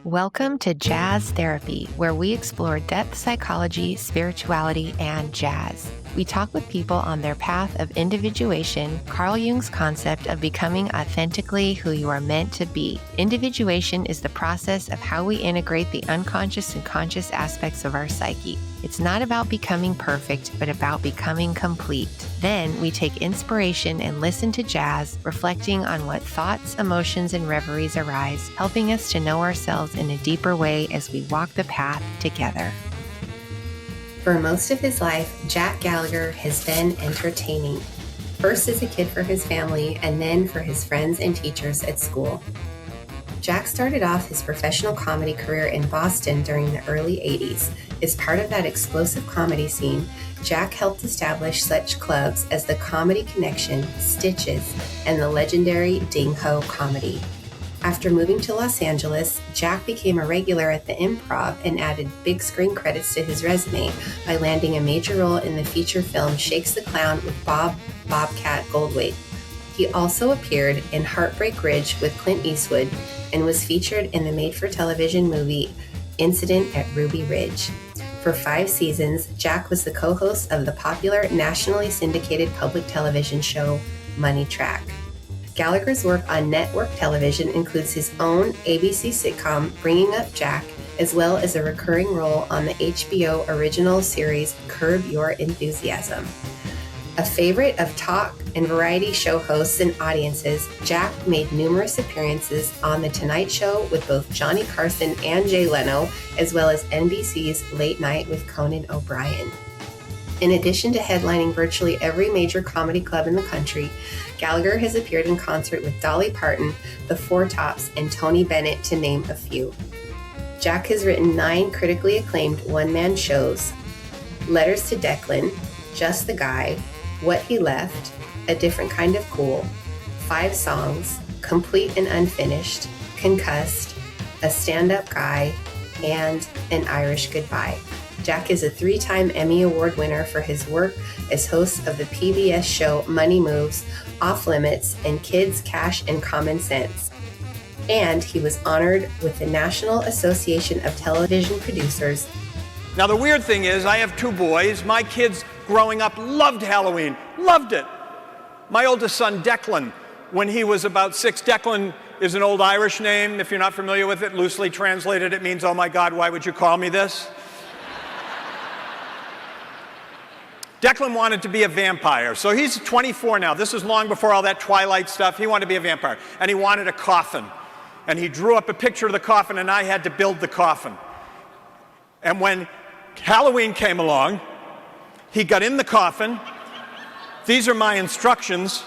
Welcome to Jazz Therapy, where we explore depth psychology, spirituality, and jazz. We talk with people on their path of individuation, Carl Jung's concept of becoming authentically who you are meant to be. Individuation is the process of how we integrate the unconscious and conscious aspects of our psyche. It's not about becoming perfect, but about becoming complete. Then we take inspiration and listen to jazz, reflecting on what thoughts, emotions, and reveries arise, helping us to know ourselves in a deeper way as we walk the path together. For most of his life, Jack Gallagher has been entertaining. First as a kid for his family, and then for his friends and teachers at school. Jack started off his professional comedy career in Boston during the early 80s. As part of that explosive comedy scene, Jack helped establish such clubs as the Comedy Connection, Stitches, and the legendary Ding Ho Comedy. After moving to Los Angeles, Jack became a regular at the Improv and added big screen credits to his resume by landing a major role in the feature film Shakes the Clown with Bobcat Goldthwait. He also appeared in Heartbreak Ridge with Clint Eastwood and was featured in the made-for-television movie Incident at Ruby Ridge. For 5 seasons, Jack was the co-host of the popular nationally syndicated public television show Money Track. Gallagher's work on network television includes his own ABC sitcom Bringing Up Jack, as well as a recurring role on the HBO original series Curb Your Enthusiasm. A favorite of talk and variety show hosts and audiences, Jack made numerous appearances on The Tonight Show with both Johnny Carson and Jay Leno, as well as NBC's Late Night with Conan O'Brien. In addition to headlining virtually every major comedy club in the country, Gallagher has appeared in concert with Dolly Parton, The Four Tops, and Tony Bennett, to name a few. Jack has written 9 critically acclaimed one-man shows: Letters to Declan, Just the Guy, What He Left, A Different Kind of Cool, 5 Songs, Complete and Unfinished, Concussed, A Stand-Up Guy, and An Irish Goodbye. Jack is a 3-time Emmy Award winner for his work as host of the PBS show Money Moves, Off Limits, and Kids, Cash, and Common Sense. And he was honored with the National Association of Television Producers. Now, the weird thing is, I have 2 boys. My kids growing up loved Halloween, loved it. My oldest son, Declan, when he was about 6, Declan is an old Irish name. If you're not familiar with it, loosely translated, it means, oh my God, why would you call me this? Declan wanted to be a vampire. So he's 24 now. This is long before all that Twilight stuff. He wanted to be a vampire. And he wanted a coffin. And he drew up a picture of the coffin, and I had to build the coffin. And when Halloween came along, he got in the coffin. These are my instructions.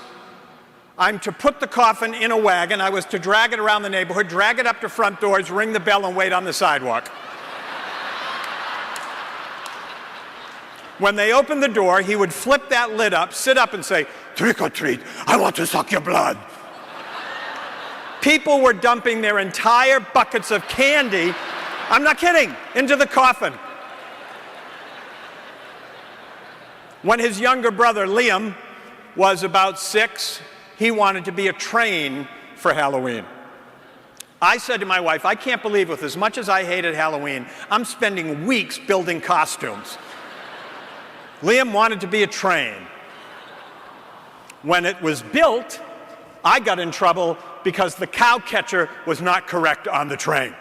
I'm to put the coffin in a wagon. I was to drag it around the neighborhood, drag it up to front doors, ring the bell, and wait on the sidewalk. When they opened the door, he would flip that lid up, sit up, and say, "Trick or treat, I want to suck your blood." People were dumping their entire buckets of candy, I'm not kidding, into the coffin. When his younger brother, Liam, was about 6, he wanted to be a train for Halloween. I said to my wife, I can't believe with as much as I hated Halloween, I'm spending weeks building costumes. Liam wanted to be a train. When it was built, I got in trouble because the cow catcher was not correct on the train.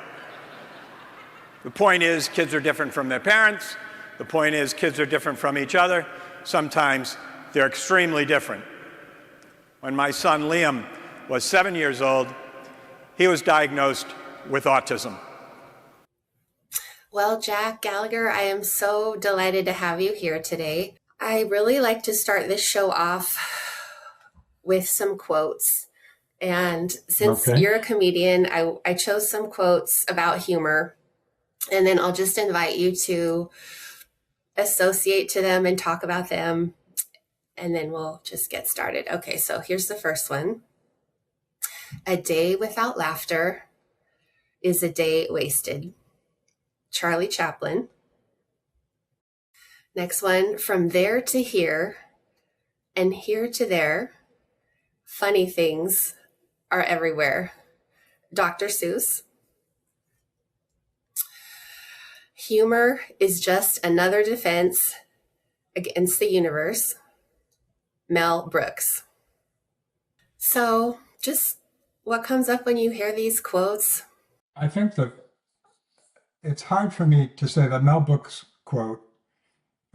The point is, kids are different from their parents. The point is, kids are different from each other. Sometimes they're extremely different. When my son Liam was 7 years old, he was diagnosed with autism. Well, Jack Gallagher, I am so delighted to have you here today. I really like to start this show off with some quotes. And since you're a comedian, I chose some quotes about humor. And then I'll just invite you to associate to them and talk about them. And then we'll just get started. Okay, so here's the first one. A day without laughter is a day wasted. Charlie Chaplin. Next one, from there to here and here to there, funny things are everywhere. Dr. Seuss. Humor is just another defense against the universe. Mel Brooks. So, just what comes up when you hear these quotes? I think that it's hard for me to say that Mel Brooks quote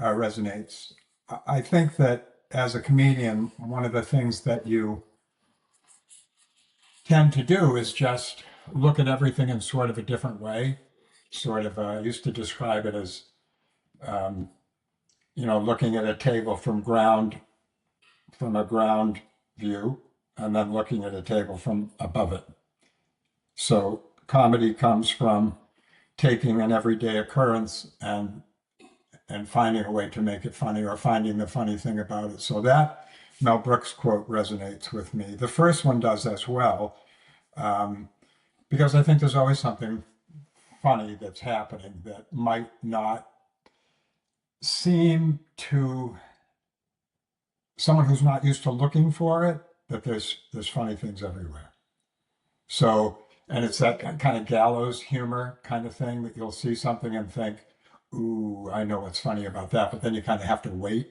resonates. I think that as a comedian, one of the things that you tend to do is just look at everything in sort of a different way. Sort of, I used to describe it as, looking at a table from a ground view, and then looking at a table from above it. So comedy comes from taking an everyday occurrence and finding a way to make it funny, or finding the funny thing about it. So that Mel Brooks quote resonates with me. The first one does as well, because I think there's always something funny that's happening that might not seem to someone who's not used to looking for it, that there's funny things everywhere. So, and it's that kind of gallows humor kind of thing that you'll see something and think, ooh, I know what's funny about that, but then you kind of have to wait.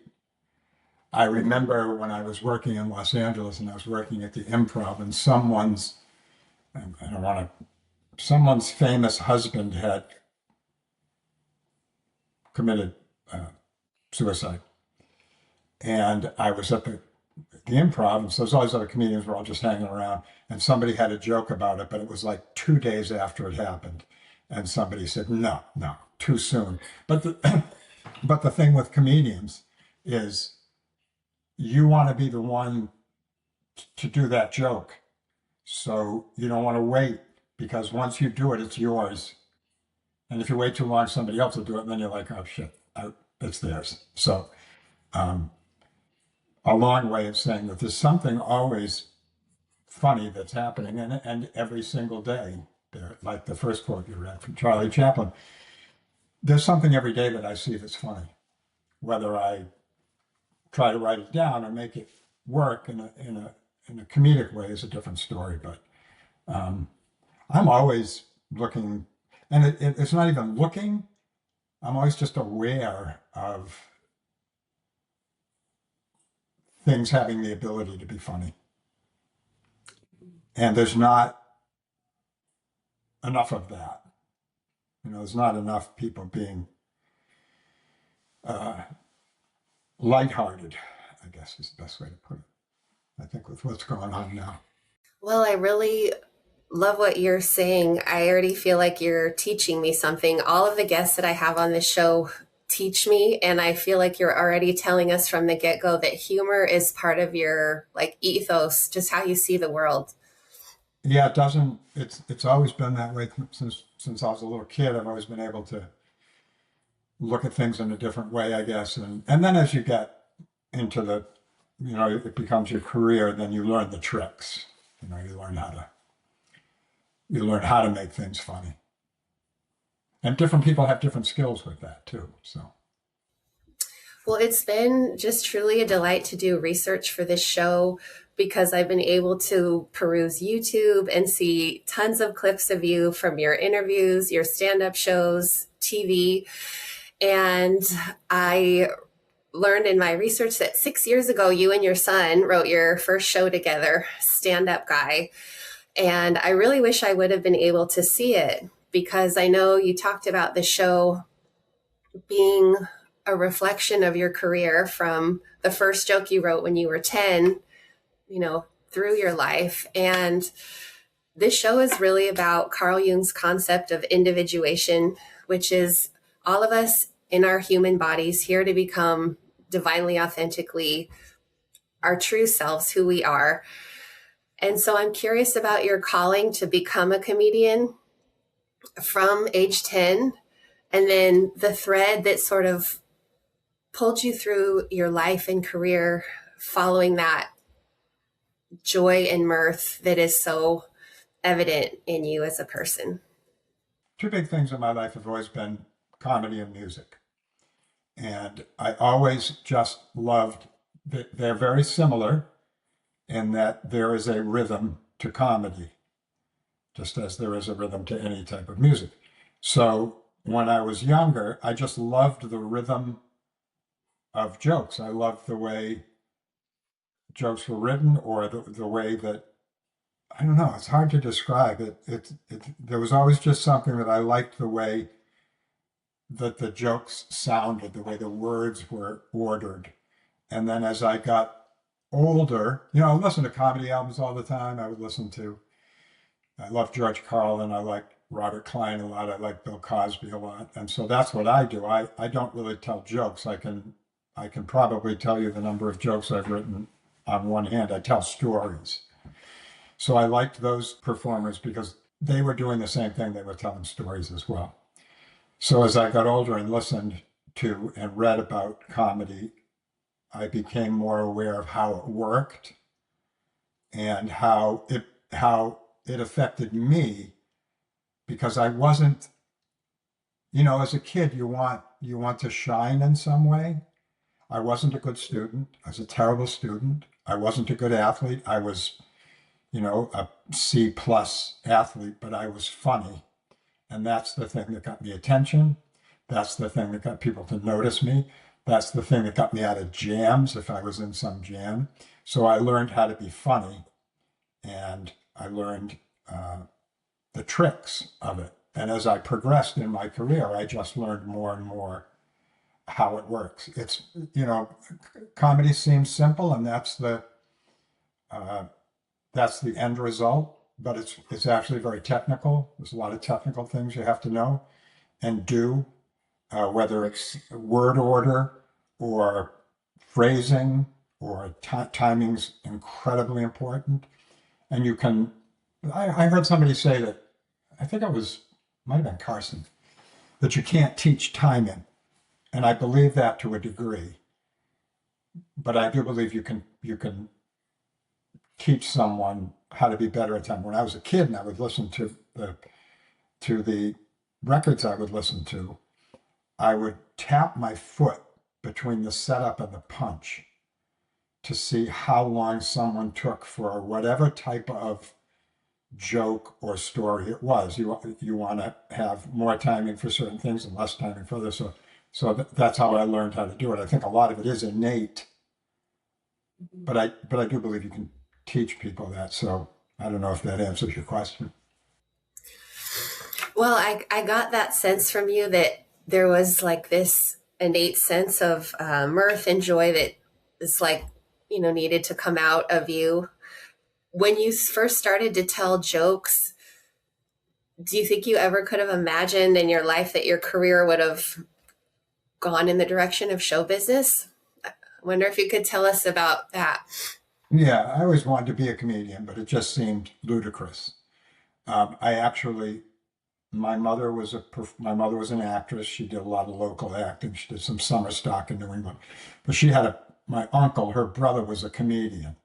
I remember when I was working in Los Angeles and I was working at the Improv, and someone's famous husband had committed suicide. And I was at the Improv, and so there's all these other comedians were all just hanging around, and somebody had a joke about it, but it was like 2 days after it happened. And somebody said, no, too soon. But the thing with comedians is you want to be the one to do that joke. So you don't want to wait, because once you do it, it's yours. And if you wait too long, somebody else will do it, and then you're like, oh shit, it's theirs. So a long way of saying that there's something always funny that's happening, and every single day. There, like the first quote you read from Charlie Chaplin, there's something every day that I see that's funny. Whether I try to write it down or make it work in a comedic way is a different story. But I'm always looking, and it's not even looking. I'm always just aware of things having the ability to be funny. And there's not enough of that. There's not enough people being lighthearted, I guess is the best way to put it, I think, with what's going on now. Well, I really love what you're saying. I already feel like you're teaching me something. All of the guests that I have on this show teach me, and I feel like you're already telling us from the get-go that humor is part of your ethos, just how you see the world. Yeah, it's always been that way since I was a little kid. I've always been able to look at things in a different way, I guess. And then as you get into it becomes your career, then you learn the tricks. You learn how to make things funny. And different people have different skills with that too. So. Well, it's been just truly a delight to do research for this show, because I've been able to peruse YouTube and see tons of clips of you from your interviews, your stand-up shows, TV. And I learned in my research that 6 years ago, you and your son wrote your first show together, Stand Up Guy. And I really wish I would have been able to see it, because I know you talked about the show being a reflection of your career from the first joke you wrote when you were 10, through your life. And this show is really about Carl Jung's concept of individuation, which is all of us in our human bodies here to become divinely, authentically our true selves, who we are. And so I'm curious about your calling to become a comedian from age 10, and then the thread that sort of pulled you through your life and career following that joy and mirth that is so evident in you as a person. Two big things in my life have always been comedy and music. And I always just loved that they're very similar in that there is a rhythm to comedy, just as there is a rhythm to any type of music. So when I was younger, I just loved the rhythm of jokes. I loved the way jokes were written, or the way that, I don't know, it's hard to describe it. There was always just something that I liked, the way that the jokes sounded, the way the words were ordered. And then as I got older, I listened to comedy albums all the time. I love George Carlin. I like Robert Klein a lot. I like Bill Cosby a lot. And so that's what I do. I don't really tell jokes. I can probably tell you the number of jokes I've written on one hand. I tell stories. So I liked those performers because they were doing the same thing. They were telling stories as well. So as I got older and listened to and read about comedy, I became more aware of how it worked and how it affected me, because I wasn't, as a kid, you want to shine in some way. I wasn't a good student. I was a terrible student. I wasn't a good athlete. I was, a C+ athlete, but I was funny. And that's the thing that got me attention. That's the thing that got people to notice me. That's the thing that got me out of jams if I was in some jam. So I learned how to be funny, and I learned the tricks of it. And as I progressed in my career, I just learned more and more how it works. It's, comedy seems simple, and that's the end result, but it's actually very technical. There's a lot of technical things you have to know and do, whether it's word order or phrasing or timing's incredibly important. And you can, I heard somebody say that, I think might have been Carson, that you can't teach timing. And I believe that to a degree. But I do believe you can teach someone how to be better at time. When I was a kid and I would listen to the records I would listen to, I would tap my foot between the setup and the punch to see how long someone took for whatever type of joke or story it was. You want to have more timing for certain things and less timing for others. So that's how I learned how to do it. I think a lot of it is innate, but I do believe you can teach people that. So I don't know if that answers your question. Well, I got that sense from you that there was like this innate sense of mirth and joy that is like, needed to come out of you. When you first started to tell jokes, do you think you ever could have imagined in your life that your career would have gone in the direction of show business? I wonder if you could tell us about that. Yeah, I always wanted to be a comedian, but it just seemed ludicrous. My mother was an actress. She did a lot of local acting. She did some summer stock in New England. But she had my uncle, her brother, was a comedian.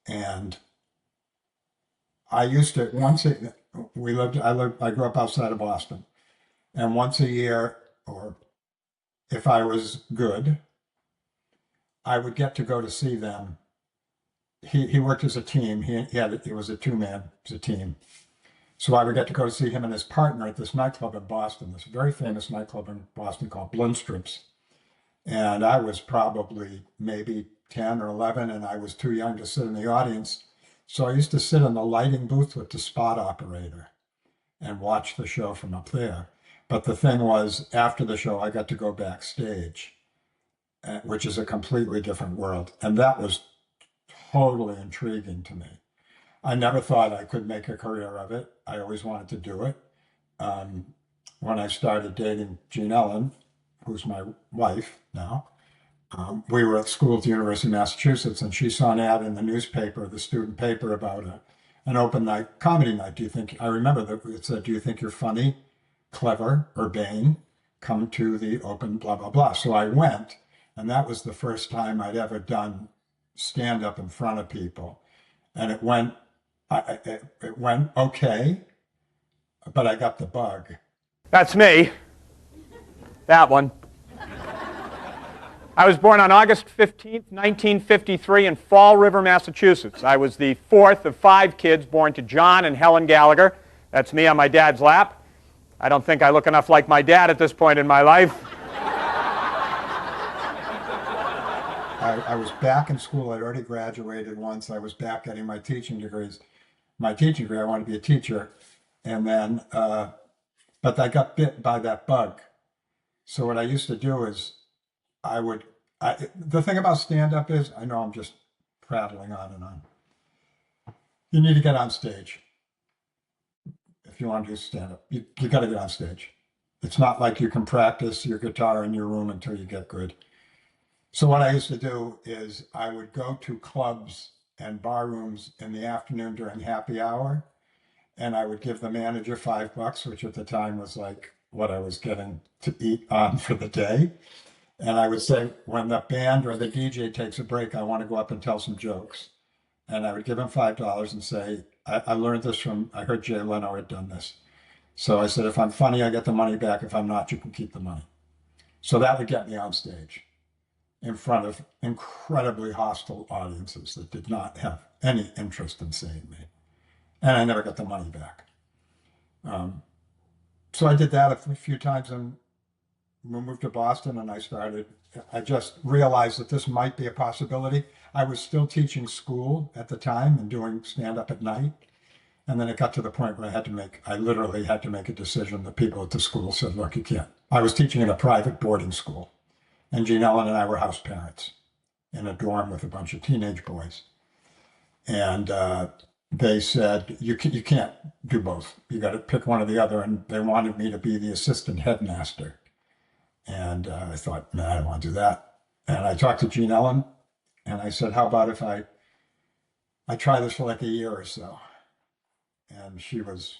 And I used to, I grew up outside of Boston. And once a year, or if I was good, I would get to go to see them. He worked as a team. It was a two-man, it was a team. So I would get to go to see him and his partner at this nightclub in Boston, this very famous nightclub in Boston called Blindstrup's. And I was probably maybe 10 or 11, and I was too young to sit in the audience. So I used to sit in the lighting booth with the spot operator and watch the show from up there. But the thing was, after the show, I got to go backstage, which is a completely different world. And that was totally intriguing to me. I never thought I could make a career of it. I always wanted to do it. When I started dating Jean Ellen, who's my wife now, we were at school at the University of Massachusetts, and she saw an ad in the newspaper, the student paper, about an open night, comedy night. I remember that it said, "Do you think you're funny, clever, urbane? Come to the open blah, blah, blah." So I went, and that was the first time I'd ever done stand up in front of people. And it went okay, but I got the bug. That's me. That one. I was born on August 15th, 1953 in Fall River, Massachusetts. I was the fourth of 5 kids born to John and Helen Gallagher. That's me on my dad's lap. I don't think I look enough like my dad at this point in my life. I was back in school. I'd already graduated once. I was back getting my teaching degrees. My teaching degree, I wanted to be a teacher. And then, but I got bit by that bug. So what I used to do is the thing about stand-up is, I know I'm just prattling on and on. You need to get on stage. If you want to do stand-up, you got to get on stage. It's not like you can practice your guitar in your room until you get good. So what I used to do is I would go to clubs and bar rooms in the afternoon during happy hour, and I would give the manager $5, which at the time was like what I was getting to eat on for the day. And I would say, when the band or the DJ takes a break, I want to go up and tell some jokes. And I would give him $5 and say, I learned this I heard Jay Leno had done this. So I said, if I'm funny, I get the money back. If I'm not, you can keep the money. So that would get me on stage in front of incredibly hostile audiences that did not have any interest in seeing me. And I never got the money back. So I did that a few times, and we moved to Boston, and I just realized that this might be a possibility. I was still teaching school at the time and doing stand-up at night. And then it got to the point where I literally had to make a decision. The people at the school said, look, you can't. I was teaching at a private boarding school, and Gene Ellen and I were house parents in a dorm with a bunch of teenage boys. And they said, you can't do both. You got to pick one or the other. And they wanted me to be the assistant headmaster. And I thought, no, I don't want to do that. And I talked to Gene Ellen, and I said, how about if I try this for like a year or so? And she was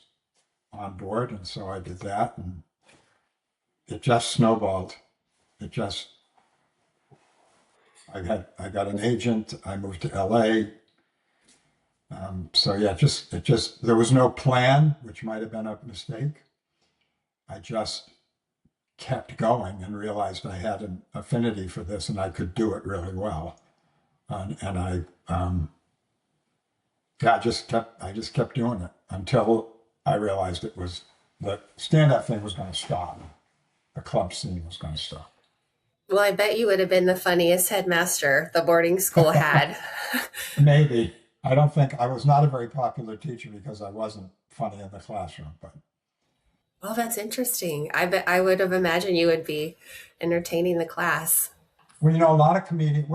on board, and so I did that, and it just snowballed. I got an agent. I moved to LA. So yeah, there was no plan, which might have been a mistake. I just kept going and realized I had an affinity for this, and I could do it really well. And I just kept doing it until I realized the stand-up thing was going to stop. The club scene was going to stop. Well, I bet you would have been the funniest headmaster the boarding school had. Maybe. I was not a very popular teacher because I wasn't funny in the classroom, but. Well, that's interesting. I would have imagined you would be entertaining the class. Well, a lot of comedians,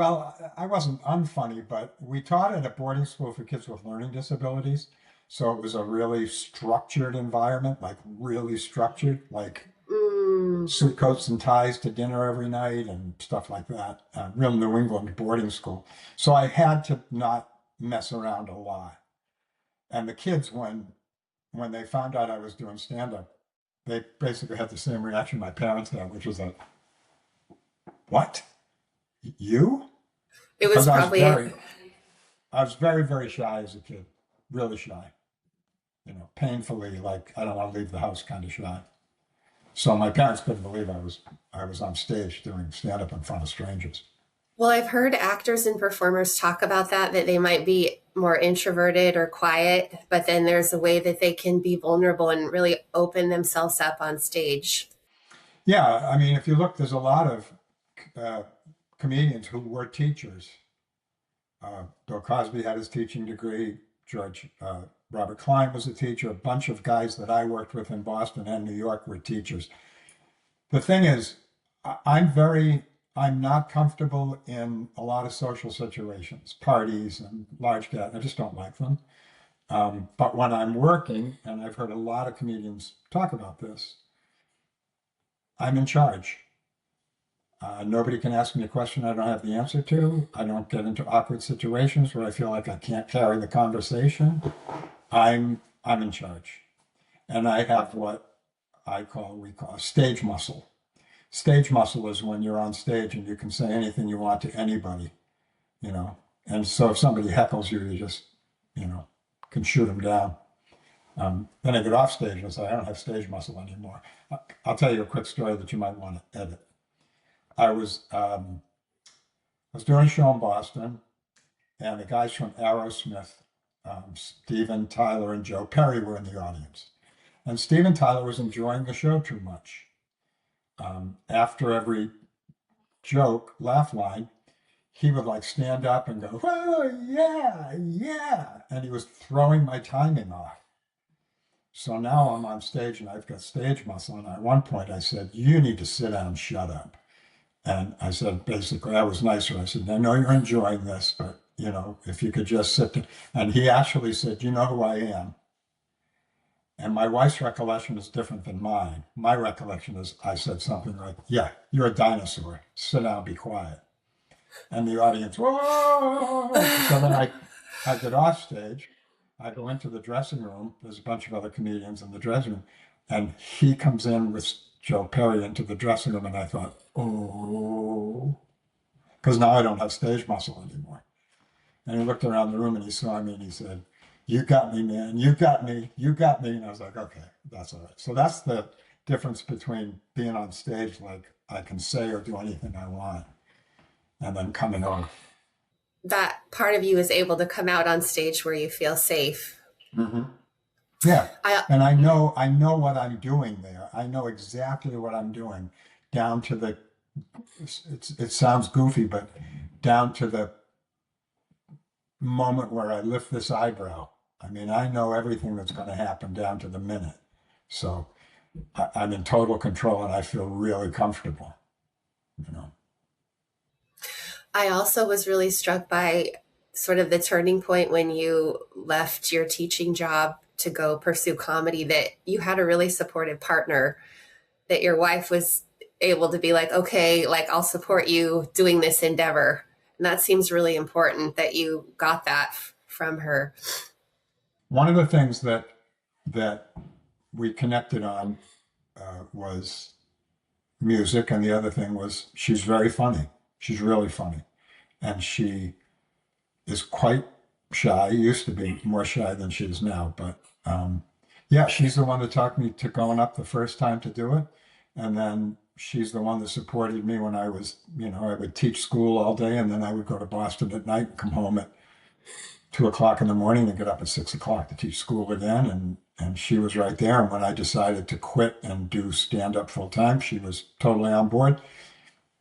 I wasn't unfunny, but we taught at a boarding school for kids with learning disabilities. So it was a really structured environment, like really structured, like suit coats and ties to dinner every night and stuff like that. Real New England boarding school. So I had to not mess around a lot. And the kids, when they found out I was doing stand-up, they basically had the same reaction my parents had, which was like, what? You? It was probably. I was very, very shy as a kid, really shy. Painfully, like, I don't want to leave the house kind of shy. So my parents couldn't believe I was on stage doing stand-up in front of strangers. Well, I've heard actors and performers talk about that they might be more introverted or quiet, but then there's a way that they can be vulnerable and really open themselves up on stage. Yeah, I mean, if you look, there's a lot of comedians who were teachers. Bill Cosby had his teaching degree. Robert Klein was a teacher. A bunch of guys that I worked with in Boston and New York were teachers. The thing is, I'm not comfortable in a lot of social situations, parties and large gatherings. I just don't like them. But when I'm working, and I've heard a lot of comedians talk about this, I'm in charge. Nobody can ask me a question I don't have the answer to. I don't get into awkward situations where I feel like I can't carry the conversation. I'm in charge. And I have what we call stage muscle. Stage muscle is when you're on stage and you can say anything you want to anybody, And so if somebody heckles you, you just, can shoot them down. Then I get off stage and say, I don't have stage muscle anymore. I'll tell you a quick story that you might want to edit. I was doing a show in Boston, and the guys from Aerosmith, Steven, Tyler, and Joe Perry were in the audience. And Steven Tyler was enjoying the show too much. After every joke, laugh line, he would like stand up and go, oh, yeah, yeah. And he was throwing my timing off. So now I'm on stage and I've got stage muscle. And at one point I said, you need to sit down and shut up. And I said, basically, I was nicer. I said, I know you're enjoying this, but if you could just sit there. And he actually said, you know who I am? And my wife's recollection is different than mine. My recollection is I said something like, yeah, you're a dinosaur. Sit down, be quiet. And the audience, whoa! So then I get off stage. I go into the dressing room. There's a bunch of other comedians in the dressing room. And he comes in with Joe Perry into the dressing room. And I thought, oh, because now I don't have stage muscle anymore. And he looked around the room and he saw me and he said, you got me, man. You got me. You got me. And I was like, okay, that's all right. So that's the difference between being on stage, like I can say or do anything I want, and then coming off. That part of you is able to come out on stage where you feel safe. Mm-hmm. Yeah. And I know what I'm doing there. I know exactly what I'm doing, down to the, it sounds goofy, but down to the moment where I lift this eyebrow. I mean, I know everything that's going to happen down to the minute. So I'm in total control and I feel really comfortable, I also was really struck by sort of the turning point when you left your teaching job to go pursue comedy, that you had a really supportive partner, that your wife was able to be like, okay, like I'll support you doing this endeavor. And that seems really important that you got that from her. One of the things that we connected on was music, and the other thing was she's very funny. She's really funny, and she is quite shy. Used to be more shy than she is now, but yeah, she's the one that talked me to going up the first time to do it, and then she's the one that supported me when I was, I would teach school all day, and then I would go to Boston at night and come home at 2:00 in the morning and get up at 6:00 to teach school again. And she was right there. And when I decided to quit and do stand up full time, she was totally on board.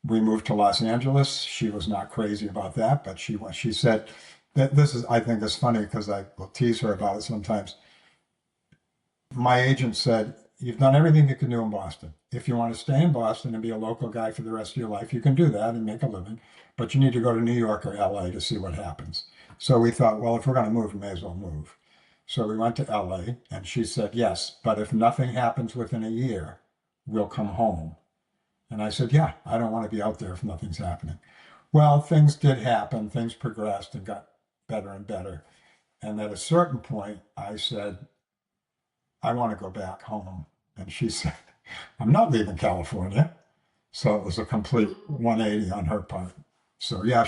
We moved to Los Angeles. She was not crazy about that, but she said that I think is funny because I will tease her about it sometimes. My agent said, you've done everything you can do in Boston. If you want to stay in Boston and be a local guy for the rest of your life, you can do that and make a living, but you need to go to New York or LA to see what happens. So we thought, well, if we're going to move, we may as well move. So we went to LA and she said, yes, but if nothing happens within a year, we'll come home. And I said, yeah, I don't want to be out there if nothing's happening. Well, things did happen. Things progressed and got better and better. And at a certain point, I said, I want to go back home. And she said, I'm not leaving California. So it was a complete 180 on her part. So yeah,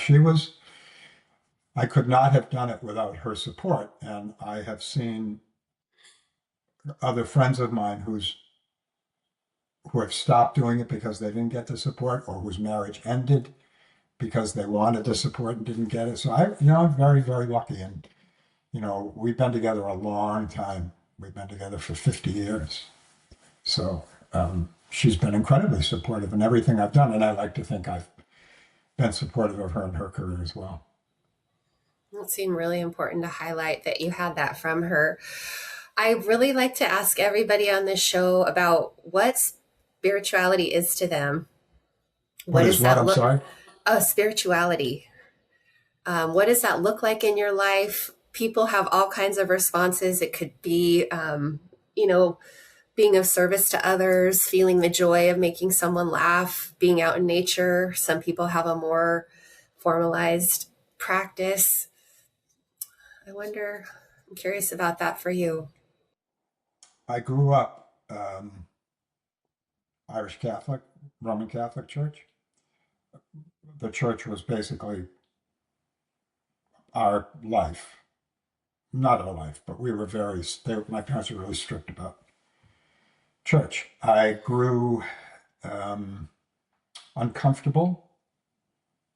I could not have done it without her support. And I have seen other friends of mine who have stopped doing it because they didn't get the support, or whose marriage ended because they wanted the support and didn't get it. So I'm very, very lucky. And, we've been together a long time. We've been together for 50 years. So she's been incredibly supportive in everything I've done. And I like to think I've been supportive of her in her career as well. It seemed really important to highlight that you had that from her. I really like to ask everybody on this show about what spirituality is to them. What does that look? I'm sorry? Spirituality. What does that look like in your life? People have all kinds of responses. It could be, being of service to others, feeling the joy of making someone laugh, being out in nature. Some people have a more formalized practice. I'm curious about that for you. I grew up Irish Catholic, Roman Catholic Church. The church was basically our life. Not our life, but my parents were really strict about church. I grew uncomfortable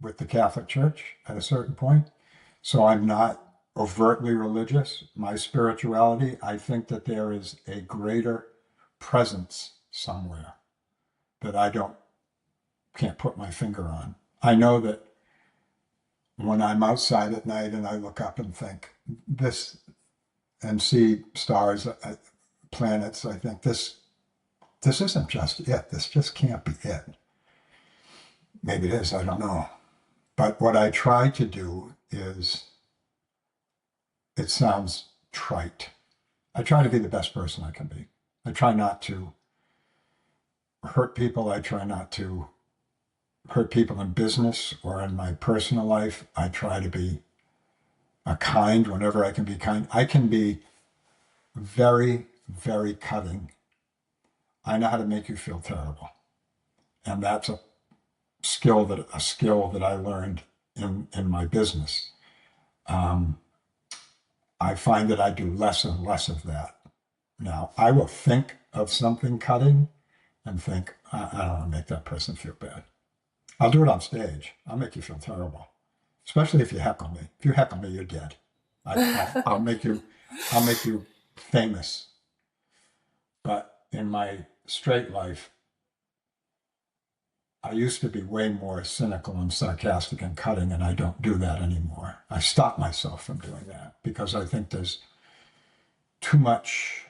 with the Catholic Church at a certain point. So I'm not overtly religious, my spirituality, I think that there is a greater presence somewhere that can't put my finger on. I know that when I'm outside at night and I look up and think this and see stars, planets, I think this isn't just it. This just can't be it. Maybe it is, I don't know. But what I try to do is, it sounds trite. I try to be the best person I can be. I try not to hurt people. I try not to hurt people in business or in my personal life. I try to be kind whenever I can be kind. I can be very, very cutting. I know how to make you feel terrible. And that's a skill that I learned in my business. I find that I do less and less of that. Now, I will think of something cutting and think, I don't want to make that person feel bad. I'll do it on stage. I'll make you feel terrible, especially if you heckle me. If you heckle me, you're dead. I'll make you famous. But in my straight life, I used to be way more cynical and sarcastic and cutting, and I don't do that anymore. I stop myself from doing that because I think there's too much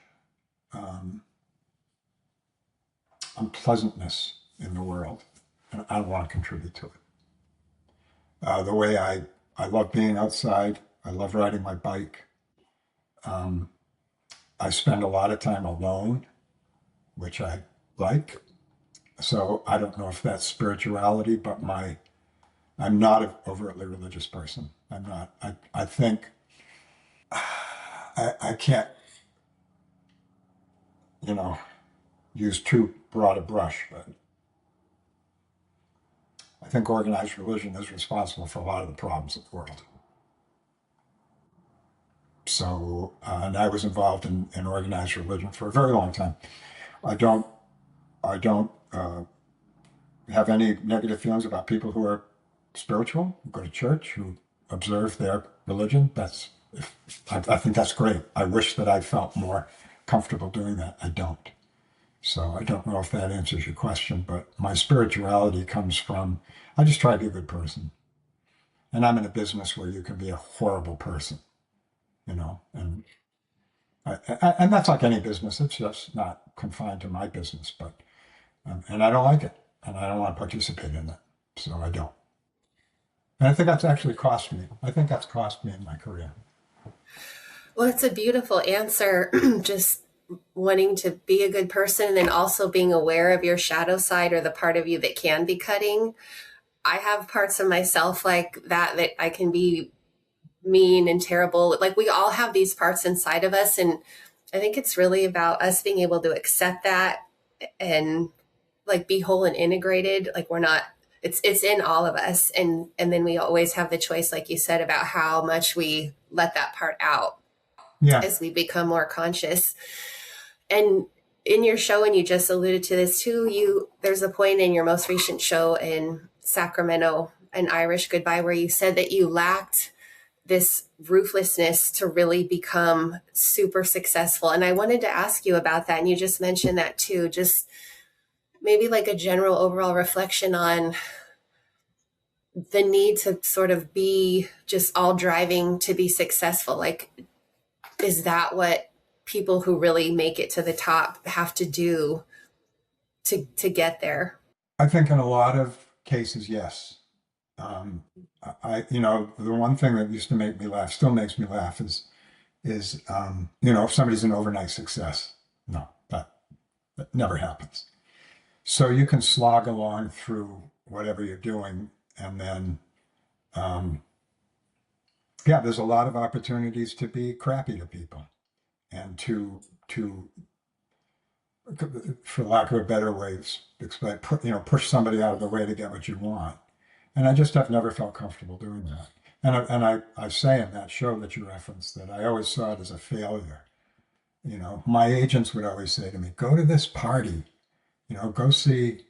unpleasantness in the world, and I don't want to contribute to it. The way I love being outside, I love riding my bike. I spend a lot of time alone, which I like. So I don't know if that's spirituality, but I'm not an overtly religious person. I'm not. I think I can't, use too broad a brush, but I think organized religion is responsible for a lot of the problems of the world. So, and I was involved in organized religion for a very long time. I don't have any negative feelings about people who are spiritual, who go to church, who observe their religion. I think that's great. I wish that I felt more comfortable doing that. I don't. So I don't know if that answers your question, but my spirituality comes from, I just try to be a good person. And I'm in a business where you can be a horrible person, and and that's like any business. It's just not confined to my business, but and I don't like it, and I don't want to participate in it, so I don't. And I think that's actually cost me. I think that's cost me in my career. Well, it's a beautiful answer. Just wanting to be a good person and then also being aware of your shadow side or the part of you that can be cutting. I have parts of myself like that I can be mean and terrible. Like we all have these parts inside of us. And I think it's really about us being able to accept that and like be whole and integrated. Like it's in all of us. And then we always have the choice, like you said, about how much we let that part out as we become more conscious. And in your show, and you just alluded to this too, there's a point in your most recent show in Sacramento, An Irish Goodbye, where you said that you lacked this ruthlessness to really become super successful. And I wanted to ask you about that. And you just mentioned that too, just maybe like a general overall reflection on the need to sort of be just all driving to be successful. Like, is that what people who really make it to the top have to do to get there? I think in a lot of cases, yes. The one thing that used to make me laugh, still makes me laugh, is if somebody's an overnight success. No, that never happens. So you can slog along through whatever you're doing, and then, there's a lot of opportunities to be crappy to people, and to for lack of a better way, explain, push somebody out of the way to get what you want. And I just have never felt comfortable doing that. And I say in that show that you referenced that I always saw it as a failure. My agents would always say to me, go to this party, go see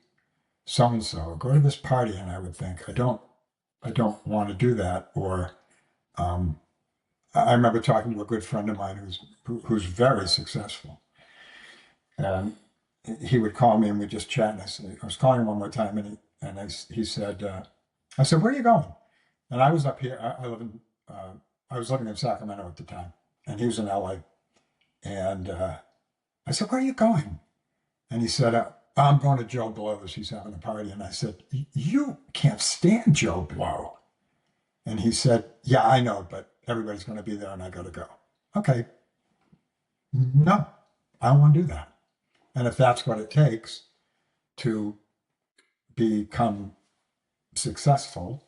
so-and-so, go to this party. And I would think, I don't want to do that. Or I remember talking to a good friend of mine who's very successful, and he would call me and we'd just chat. And I was calling him one more time, he said, I said, "Where are you going?" And I was up here. I was living in Sacramento at the time, and he was in LA. And I said, "Where are you going?" And he said, "I'm going to Joe Blow's. He's having a party." And I said, "You can't stand Joe Blow." And he said, "Yeah, I know, but everybody's going to be there and I got to go." Okay. No, I don't want to do that. And if that's what it takes to become successful,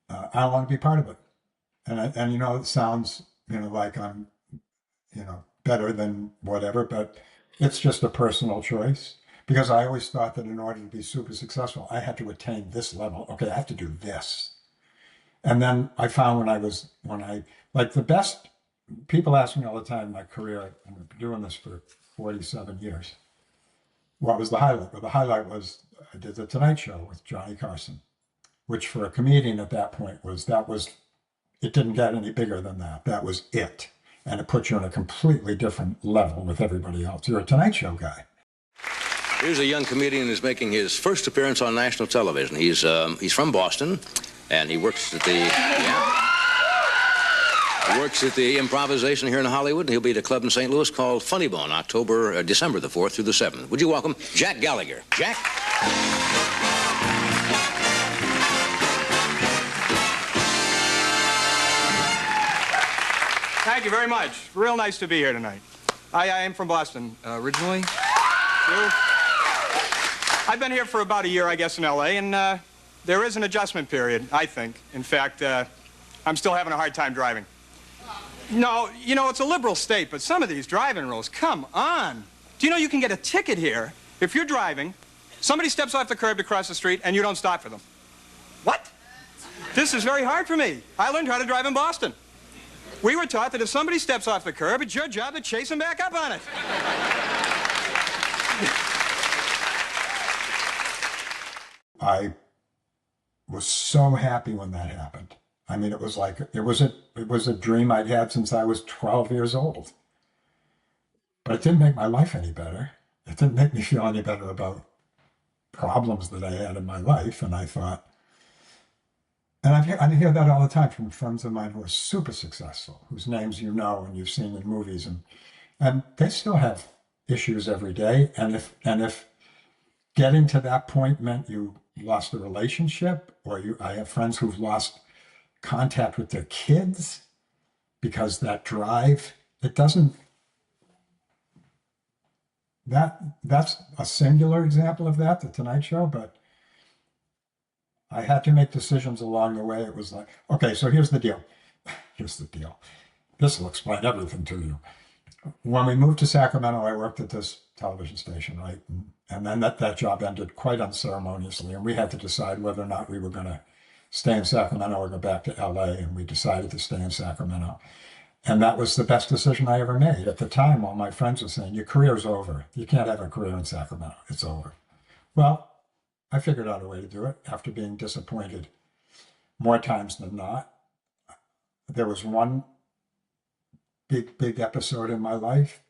I don't want to be part of it. And it sounds, like I'm, better than whatever, but it's just a personal choice. Because I always thought that in order to be super successful, I had to attain this level. Okay, I have to do this. And then I found like the best, people ask me all the time in my career, I've been doing this for 47 years. What was the highlight? Well, the highlight was I did the Tonight Show with Johnny Carson, which for a comedian at that point it didn't get any bigger than that. That was it. And it puts you on a completely different level with everybody else. You're a Tonight Show guy. Here's a young comedian who's making his first appearance on national television. He's from Boston, and he works at the Improvisation here in Hollywood, and he'll be at a club in St. Louis called Funny Bone, December the 4th through the 7th. Would you welcome Jack Gallagher? Jack? Thank you very much. Real nice to be here tonight. I am from Boston originally. I've been here for about a year, I guess, in LA, and there is an adjustment period, I think. In fact, I'm still having a hard time driving. No, it's a liberal state, but some of these driving rules, come on. Do you know you can get a ticket here if you're driving, somebody steps off the curb to cross the street, and you don't stop for them? What? This is very hard for me. I learned how to drive in Boston. We were taught that if somebody steps off the curb, it's your job to chase them back up on it. I was so happy when that happened. I mean, it was a dream I'd had since I was 12 years old. But it didn't make my life any better. It didn't make me feel any better about problems that I had in my life. And I thought, and I hear that all the time from friends of mine who are super successful, whose names you know and you've seen in movies, and they still have issues every day. And if getting to that point meant you lost a relationship, or I have friends who've lost contact with their kids because that drive, that's a singular example of that, the Tonight Show, but I had to make decisions along the way. It was like, okay, so here's the deal. Here's the deal. This will explain everything to you. When we moved to Sacramento, I worked at this television station, right? And then that job ended quite unceremoniously, and we had to decide whether or not we were going to stay in Sacramento or go back to LA, and we decided to stay in Sacramento. And that was the best decision I ever made. At the time, all my friends were saying, your career's over. You can't have a career in Sacramento. It's over. Well, I figured out a way to do it after being disappointed more times than not. There was one big episode in my life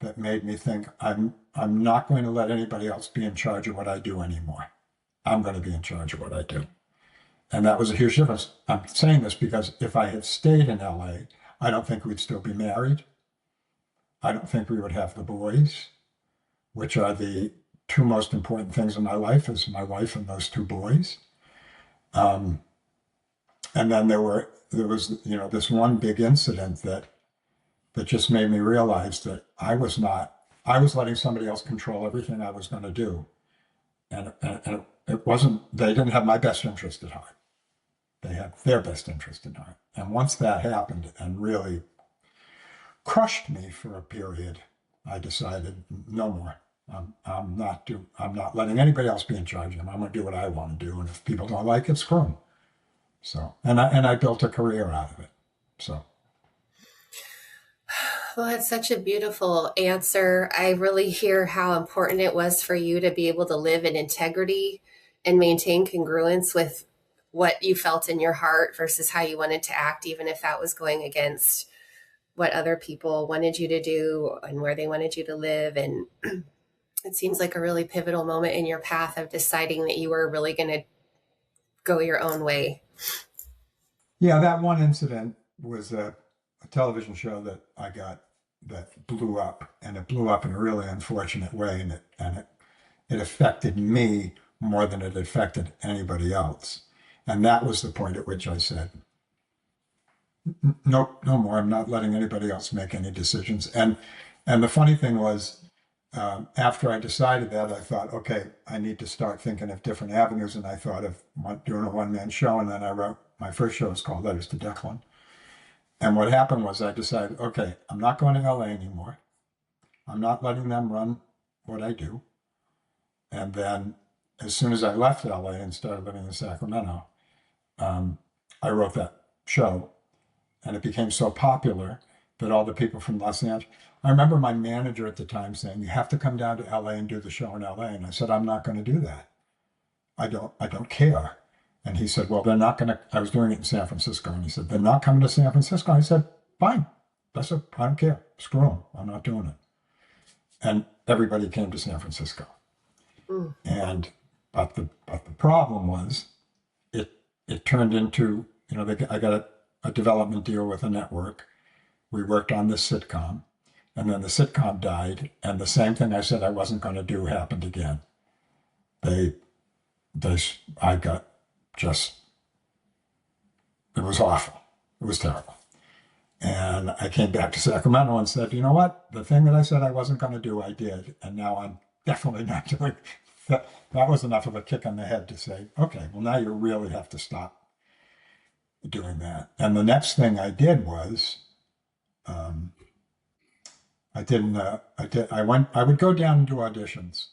that made me think, I'm not going to let anybody else be in charge of what I do anymore. I'm going to be in charge of what I do. And that was a huge difference. I'm saying this because if I had stayed in LA, I don't think we'd still be married. I don't think we would have the boys, which are the two most important things in my life, is my wife and those two boys. And then there was this one big incident that just made me realize that I was letting somebody else control everything I was going to do. And it wasn't, they didn't have my best interest at heart. They had their best interest at heart. And once that happened and really crushed me for a period, I decided no more. I'm not letting anybody else be in charge of them. I'm going to do what I want to do. And if people don't like it, screw them. So, and I built a career out of it. So. Well, that's such a beautiful answer. I really hear how important it was for you to be able to live in integrity and maintain congruence with what you felt in your heart versus how you wanted to act, even if that was going against what other people wanted you to do and where they wanted you to live. And it seems like a really pivotal moment in your path of deciding that you were really going to go your own way. Yeah, that one incident was a television show that I got that blew up, and it blew up in a really unfortunate way, and it affected me more than it affected anybody else. And that was the point at which I said, no, no more. I'm not letting anybody else make any decisions. And the funny thing was, after I decided that, I thought, okay, I need to start thinking of different avenues. And I thought of doing a one-man show. And then I wrote, my first show was called Letters to Declan. And what happened was I decided, okay, I'm not going to LA anymore. I'm not letting them run what I do. And then as soon as I left LA and started living in Sacramento, I wrote that show. And it became so popular that all the people from Los Angeles, I remember my manager at the time saying, you have to come down to LA and do the show in LA. And I said, I'm not going to do that. I don't care. And he said, well, they're not going to, I was doing it in San Francisco. And he said, they're not coming to San Francisco. I said, fine. I don't care. Screw them. I'm not doing it. And everybody came to San Francisco. And, but the problem was it turned into, I got a development deal with a network. We worked on this sitcom, and then the sitcom died, and the same thing I said I wasn't going to do happened again. I got just, it was awful. It was terrible. And I came back to Sacramento and said, you know what? The thing that I said I wasn't going to do, I did. And now I'm definitely not doing that. That was enough of a kick on the head to say, okay, well, now you really have to stop doing that. And the next thing I did was, I would go down and do auditions,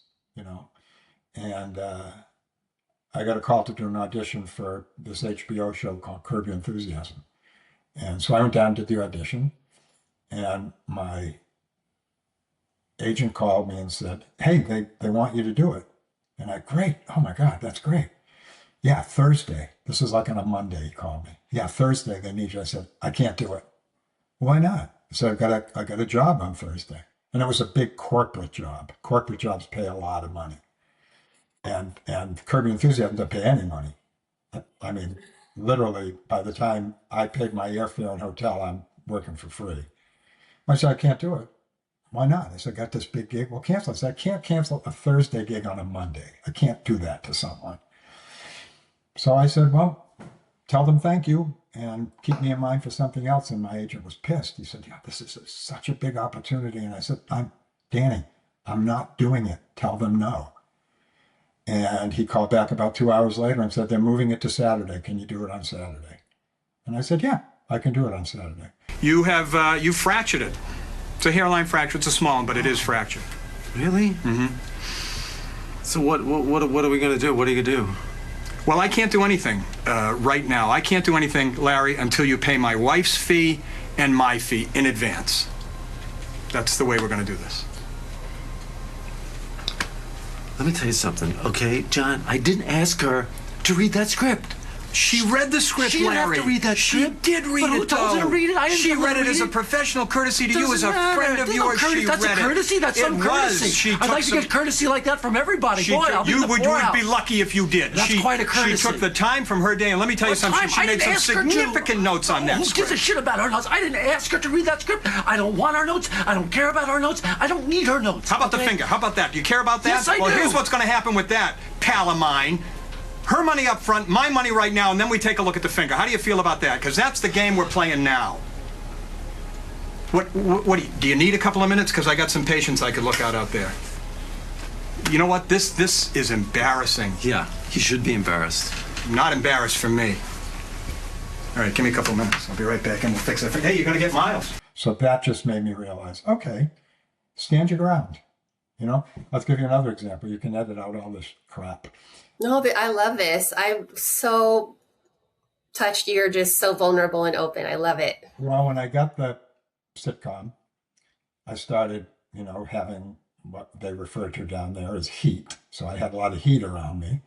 and I got a call to do an audition for this HBO show called Curb Your Enthusiasm. And so I went down and did the audition, and my agent called me and said, hey, they want you to do it. And great, oh my God, that's great. Yeah, Thursday. This is like on a Monday, he called me. Yeah, Thursday, they need you. I said, I can't do it. Why not? I said, I got a job on Thursday. And it was a big corporate job. Corporate jobs pay a lot of money. And Curb Your Enthusiasm doesn't pay any money. I mean, literally, by the time I paid my airfare and hotel, I'm working for free. I said, I can't do it. Why not? I said, I got this big gig. Well, cancel. I said, I can't cancel a Thursday gig on a Monday. I can't do that to someone. So I said, well, tell them thank you and keep me in mind for something else. And my agent was pissed. He said, yeah, this is such a big opportunity. And I said, Danny, I'm not doing it. Tell them no. And he called back about 2 hours later and said, they're moving it to Saturday. Can you do it on Saturday? And I said, yeah, I can do it on Saturday. You have, you fractured it. It's a hairline fracture. It's a small one, but it is fractured. Really? Mm-hmm. So what are we going to do? What are you going to do? Well, I can't do anything right now. I can't do anything, Larry, until you pay my wife's fee and my fee in advance. That's the way we're going to do this. Let me tell you something, okay, John? I didn't ask her to read that script. She read the script, She didn't Larry. have to read that script. She did read But who it, told her to read it? I didn't She tell her read to it read as a it. professional courtesy to you, as Doesn't a matter. friend of There's no yours. courtesy. She That's read a courtesy. it. That's some It courtesy. was. She I'd took like to some- get courtesy like that from everybody. She Boy, took- I'll be you in the would poorhouse. be lucky if you did. That's quite a courtesy. She took the time from her day, and let me tell you What something. time? She I made didn't some ask her to. significant notes on that Who script. gives a shit about her notes? I didn't ask her to read that script. I don't want her notes. I don't care about her notes. I don't need her notes. How about the okay? finger? How about that? Do you care about that? Yes, I well, do. here's what's going to happen with that, pal of mine. Her money up front, my money right now, and then we take a look at the finger. How do you feel about that? Because that's the game we're playing now. What do you need a couple of minutes? Because I got some patients I could look out there. You know what? This is embarrassing. Yeah, he should be embarrassed. Not embarrassed for me. All right, give me a couple of minutes. I'll be right back and we'll fix it. Hey, you're going to get Miles. So that just made me realize, okay, stand your ground. Let's give you another example. You can edit out all this crap. No, but I love this. I'm so touched. You're just so vulnerable and open. I love it. Well, when I got the sitcom, I started, having what they refer to down there as heat. So I had a lot of heat around me.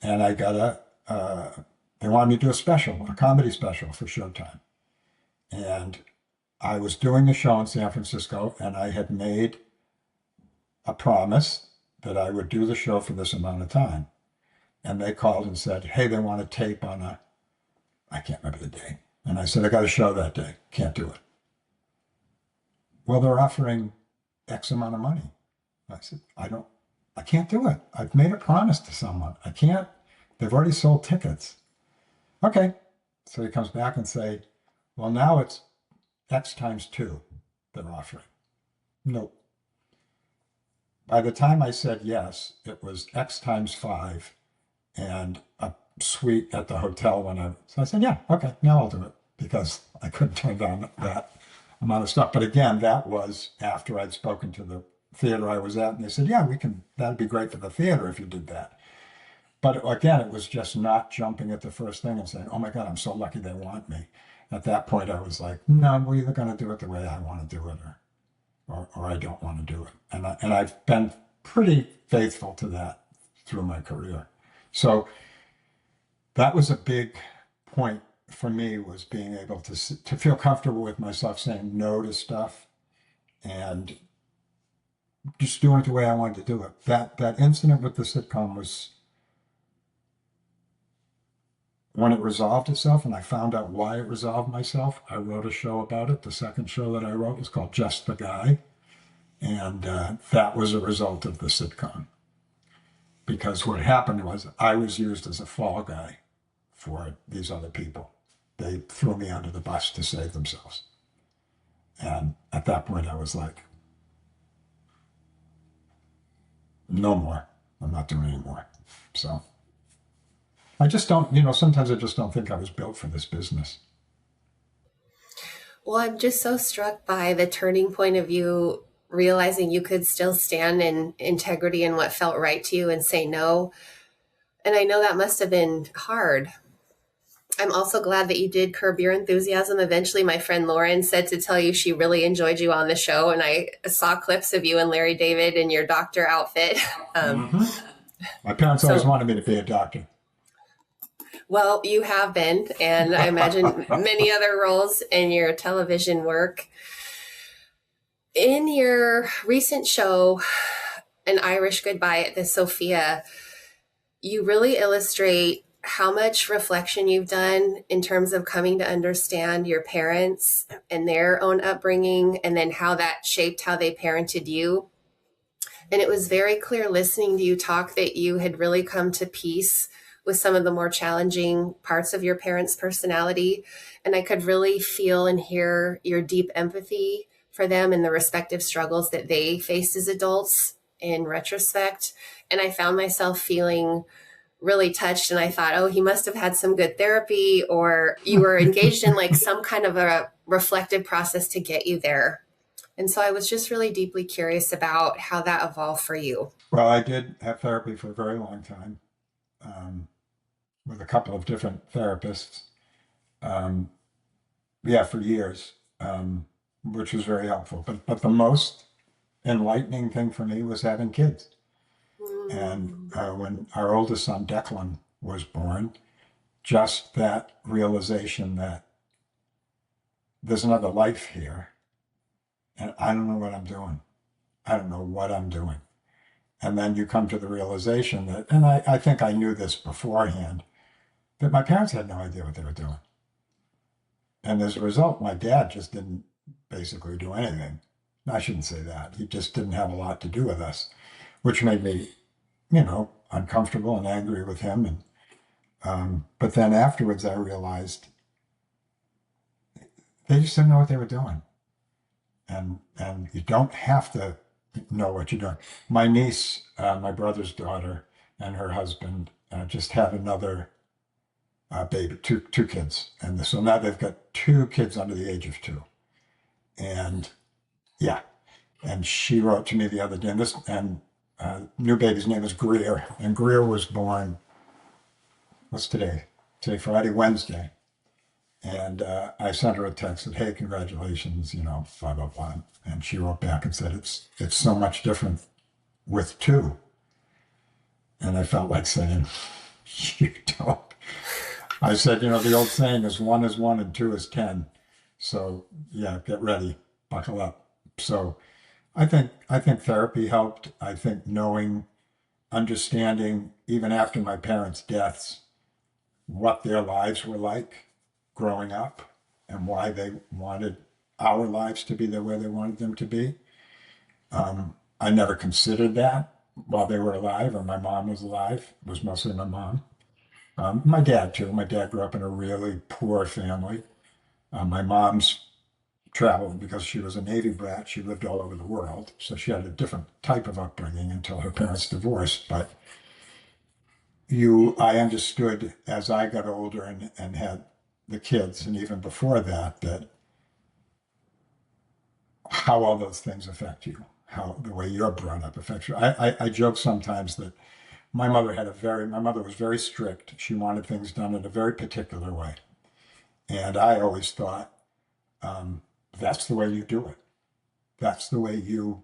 And I got they wanted me to do a special, a comedy special for Showtime. And I was doing the show in San Francisco, and I had made a promise that I would do the show for this amount of time. And they called and said, hey, they want to tape on I can't remember the day. And I said, I got a show that day. Can't do it. Well, they're offering X amount of money. I said, I can't do it. I've made a promise to someone. I can't. They've already sold tickets. Okay. So he comes back and say, well, now it's X times 2 they're offering. Nope. By the time I said yes, it was X times 5 and a suite at the hotel so I said, yeah, okay, now I'll do it, because I couldn't turn down that amount of stuff. But again, that was after I'd spoken to the theater I was at, and they said, yeah, that'd be great for the theater if you did that. But again, it was just not jumping at the first thing and saying, oh my God, I'm so lucky they want me. At that point, I was like, no, we're either going to do it the way I want to do it, or I don't want to do it. And I've been pretty faithful to that through my career. So that was a big point for me, was being able to feel comfortable with myself saying no to stuff and just doing it the way I wanted to do it. That incident with the sitcom was when it resolved itself, and I found out why it resolved myself. I wrote a show about it. The second show that I wrote was called Just the Guy. And that was a result of the sitcom. Because what happened was I was used as a fall guy for these other people. They threw me under the bus to save themselves. And at that point, I was like, no more. I'm not doing it anymore. So I just don't, sometimes I just don't think I was built for this business. Well, I'm just so struck by the turning point of you realizing you could still stand in integrity in what felt right to you and say no. And I know that must have been hard. I'm also glad that you did Curb Your Enthusiasm. Eventually, my friend Lauren said to tell you she really enjoyed you on the show. And I saw clips of you and Larry David in your doctor outfit. My parents always wanted me to be a doctor. Well, you have been, and I imagine many other roles in your television work. In your recent show, An Irish Goodbye at the Sophia, you really illustrate how much reflection you've done in terms of coming to understand your parents and their own upbringing, and then how that shaped how they parented you. And it was very clear listening to you talk that you had really come to peace with some of the more challenging parts of your parents' personality. And I could really feel and hear your deep empathy for them and the respective struggles that they faced as adults in retrospect. And I found myself feeling really touched, and I thought, oh, he must have had some good therapy, or you were engaged in like some kind of a reflective process to get you there. And so I was just really deeply curious about how that evolved for you. Well, I did have therapy for a very long time, with a couple of different therapists. For years, which was very helpful. But the most enlightening thing for me was having kids. And when our oldest son, Declan, was born, just that realization that there's another life here, and I don't know what I'm doing. I don't know what I'm doing. And then you come to the realization that, and I think I knew this beforehand, that my parents had no idea what they were doing. And as a result, my dad just didn't basically do anything. I shouldn't say that. He just didn't have a lot to do with us, which made me, uncomfortable and angry with him. And but then afterwards, I realized they just didn't know what they were doing. And you don't have to know what you're doing. My niece, my brother's daughter, and her husband just had another baby, two kids. And so now they've got 2 kids under the age of 2. And and she wrote to me the other day, new baby's name is Greer, and Greer was born, what's today? Today, Friday, Wednesday. And I sent her a text that, hey, congratulations, blah, blah, blah. And she wrote back and said, it's so much different with 2. And I felt like saying, you don't I said, the old saying is 1 is 1 and 2 is 10. So yeah, get ready, buckle up. So I think therapy helped. I think understanding, even after my parents' deaths, what their lives were like growing up and why they wanted our lives to be the way they wanted them to be. I never considered that while they were alive or my mom was alive. It was mostly my mom. My dad, too. My dad grew up in a really poor family. My mom's traveled because she was a Navy brat. She lived all over the world. So she had a different type of upbringing until her parents divorced. But I understood as I got older and had the kids, and even before that how all those things affect you, how the way you're brought up affects you. I joke sometimes that my mother was very strict. She wanted things done in a very particular way. And I always thought, that's the way you do it. That's the way you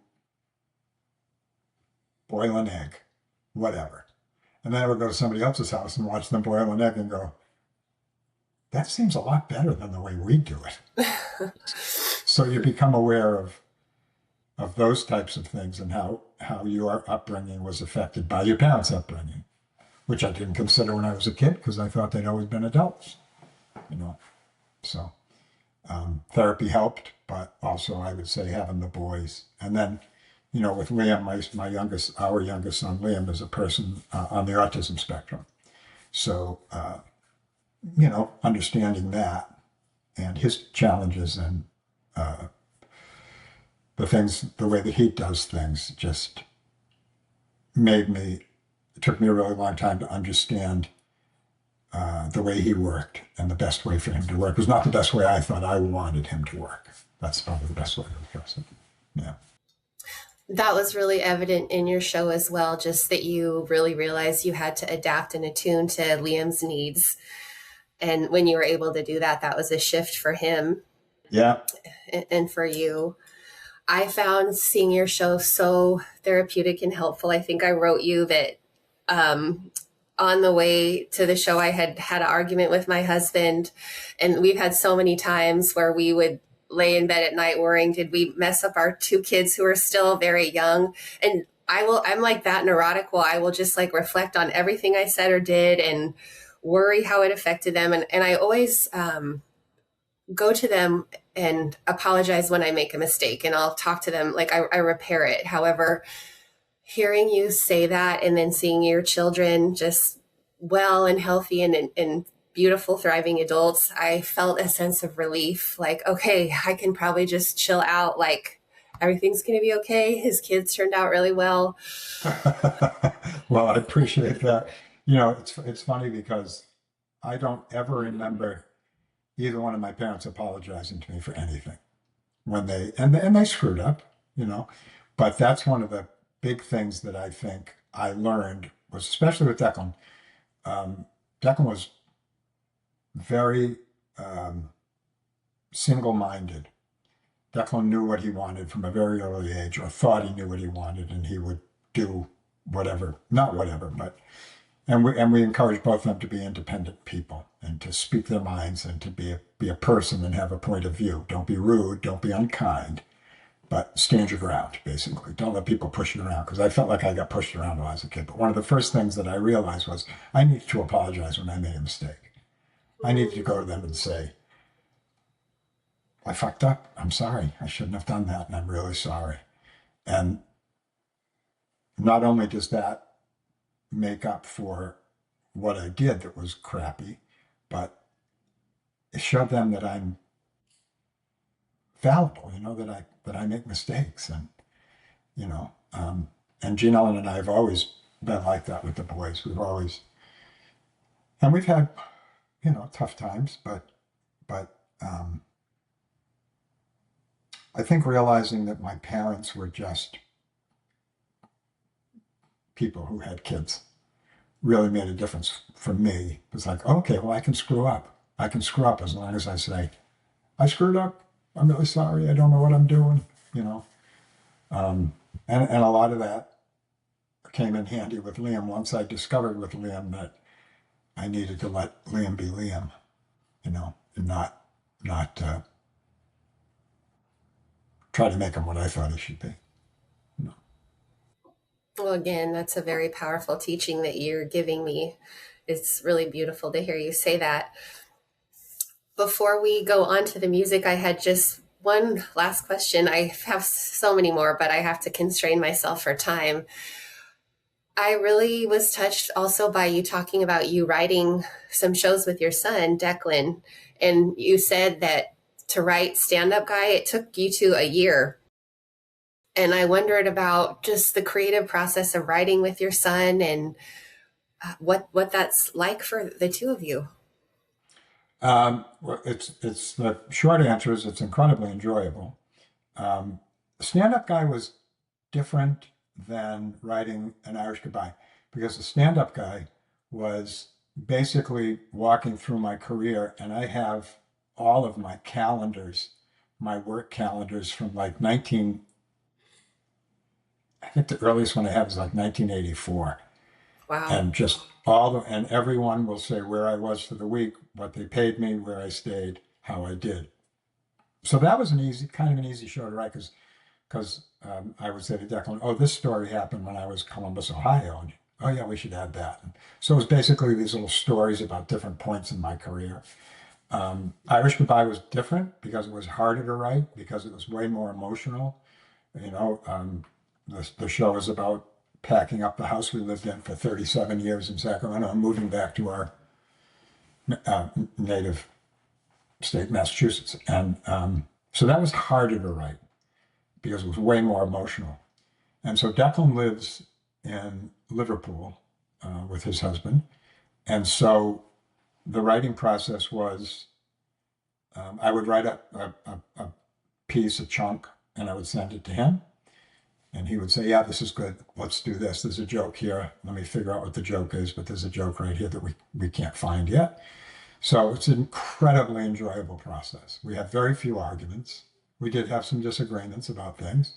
boil an egg, whatever. And then I would go to somebody else's house and watch them boil an egg and go, that seems a lot better than the way we do it. So you become aware of those types of things and how your upbringing was affected by your parents' upbringing, which I didn't consider when I was a kid because I thought they'd always been adults, So therapy helped, but also I would say having the boys. And then, with Liam, our youngest son, Liam, is a person on the autism spectrum. So, understanding that and his challenges and the way that he does things just it took me a really long time to understand the way he worked, and the best way for him to work was not the best way I thought I wanted him to work. That's probably the best way to express it. Yeah. That was really evident in your show as well, just that you really realized you had to adapt and attune to Liam's needs. And when you were able to do that, that was a shift for him. Yeah. And for you. I found seeing your show so therapeutic and helpful. I think I wrote you that on the way to the show, I had an argument with my husband, and we've had so many times where we would lay in bed at night worrying, did we mess up our 2 kids who are still very young? And I'm like that neurotic. Well, I will just reflect on everything I said or did and worry how it affected them. And I always go to them and apologize when I make a mistake, and I'll talk to them like I repair it. However, hearing you say that and then seeing your children just well and healthy and beautiful, thriving adults, I felt a sense of relief. Like, okay, I can probably just chill out. Like, everything's going to be okay. His kids turned out really well. Well, I appreciate that. It's funny because I don't ever remember either one of my parents apologizing to me for anything when they screwed up, but that's one of the big things that I think I learned was, especially with Declan. Declan was very single-minded. Declan knew what he wanted from a very early age, or thought he knew what he wanted, and he would do not whatever, but and we encourage both of them to be independent people and to speak their minds and to be a person and have a point of view. Don't be rude, don't be unkind, but stand your ground, basically. Don't let people push you around, because I felt like I got pushed around when I was a kid. But one of the first things that I realized was I needed to apologize when I made a mistake. I needed to go to them and say, I fucked up. I'm sorry. I shouldn't have done that, and I'm really sorry. And not only does that make up for what I did that was crappy, but it showed them that I'm fallible, that I make mistakes, and and Jean Ellen and I have always been like that with the boys. We've had tough times, but I think realizing that my parents were just people who had kids really made a difference for me. It was like, okay, well, I can screw up. I can screw up as long as I say, I screwed up. I'm really sorry. I don't know what I'm doing, And a lot of that came in handy with Liam once I discovered with Liam that I needed to let Liam be Liam, and not try to make him what I thought he should be. Well, again, that's a very powerful teaching that you're giving me. It's really beautiful to hear you say that. Before we go on to the music, I had just one last question. I have so many more, but I have to constrain myself for time. I really was touched also by you talking about you writing some shows with your son, Declan. And you said that to write Stand Up Guy, it took you to a year. And I wondered about just the creative process of writing with your son and what that's like for the two of you. Well, it's the short answer is it's incredibly enjoyable. Stand-Up Guy was different than writing An Irish Goodbye, because the Stand-Up Guy was basically walking through my career, and I have all of my calendars, my work calendars from like I think the earliest one I have is like 1984. Wow. And just and everyone will say where I was for the week, what they paid me, where I stayed, how I did. So that was kind of an easy show to write, because I would say to Declan, oh, this story happened when I was Columbus, Ohio. And, oh yeah, we should add that. And so it was basically these little stories about different points in my career. Irish Goodbye was different because it was harder to write, because it was way more emotional. The show is about packing up the house we lived in for 37 years in Sacramento and moving back to our native state, Massachusetts. And so that was harder to write because it was way more emotional. And so Declan lives in Liverpool with his husband. And so the writing process was I would write a piece, a chunk, and I would send it to him. And he would say, yeah, this is good. Let's do this. There's a joke here. Let me figure out what the joke is, but there's a joke right here that we can't find yet. So it's an incredibly enjoyable process. We have very few arguments. We did have some disagreements about things.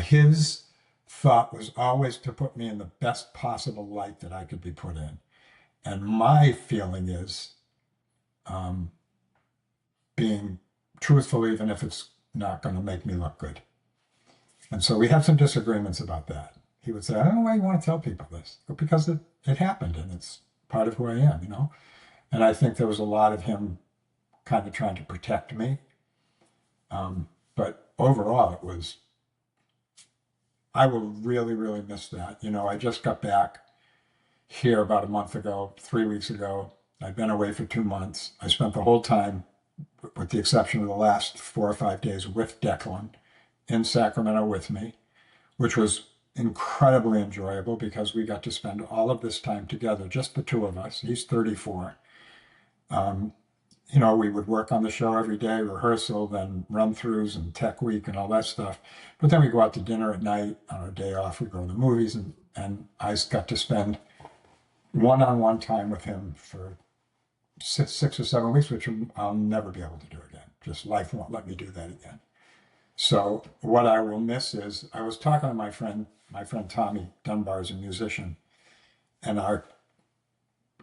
His thought was always to put me in the best possible light that I could be put in. And my feeling is being truthful, even if it's not going to make me look good. And so we had some disagreements about that. He would say, I don't know why you want to tell people this, but because it happened and it's part of who I am, And I think there was a lot of him kind of trying to protect me. But overall, I will really, really miss that. I just got back here about a month ago, 3 weeks ago. I'd been away for 2 months. I spent the whole time, with the exception of the last 4 or 5 days, with Declan in Sacramento with me, which was incredibly enjoyable because we got to spend all of this time together, just the two of us. He's 34. We would work on the show every day, rehearsal, then run-throughs and tech week and all that stuff. But then we go out to dinner at night. On our day off, we go to the movies, and I got to spend one-on-one time with him for 6 or 7 weeks, which I'll never be able to do again. Just life won't let me do that again. So what I will miss is, I was talking to my friend Tommy Dunbar is a musician, and our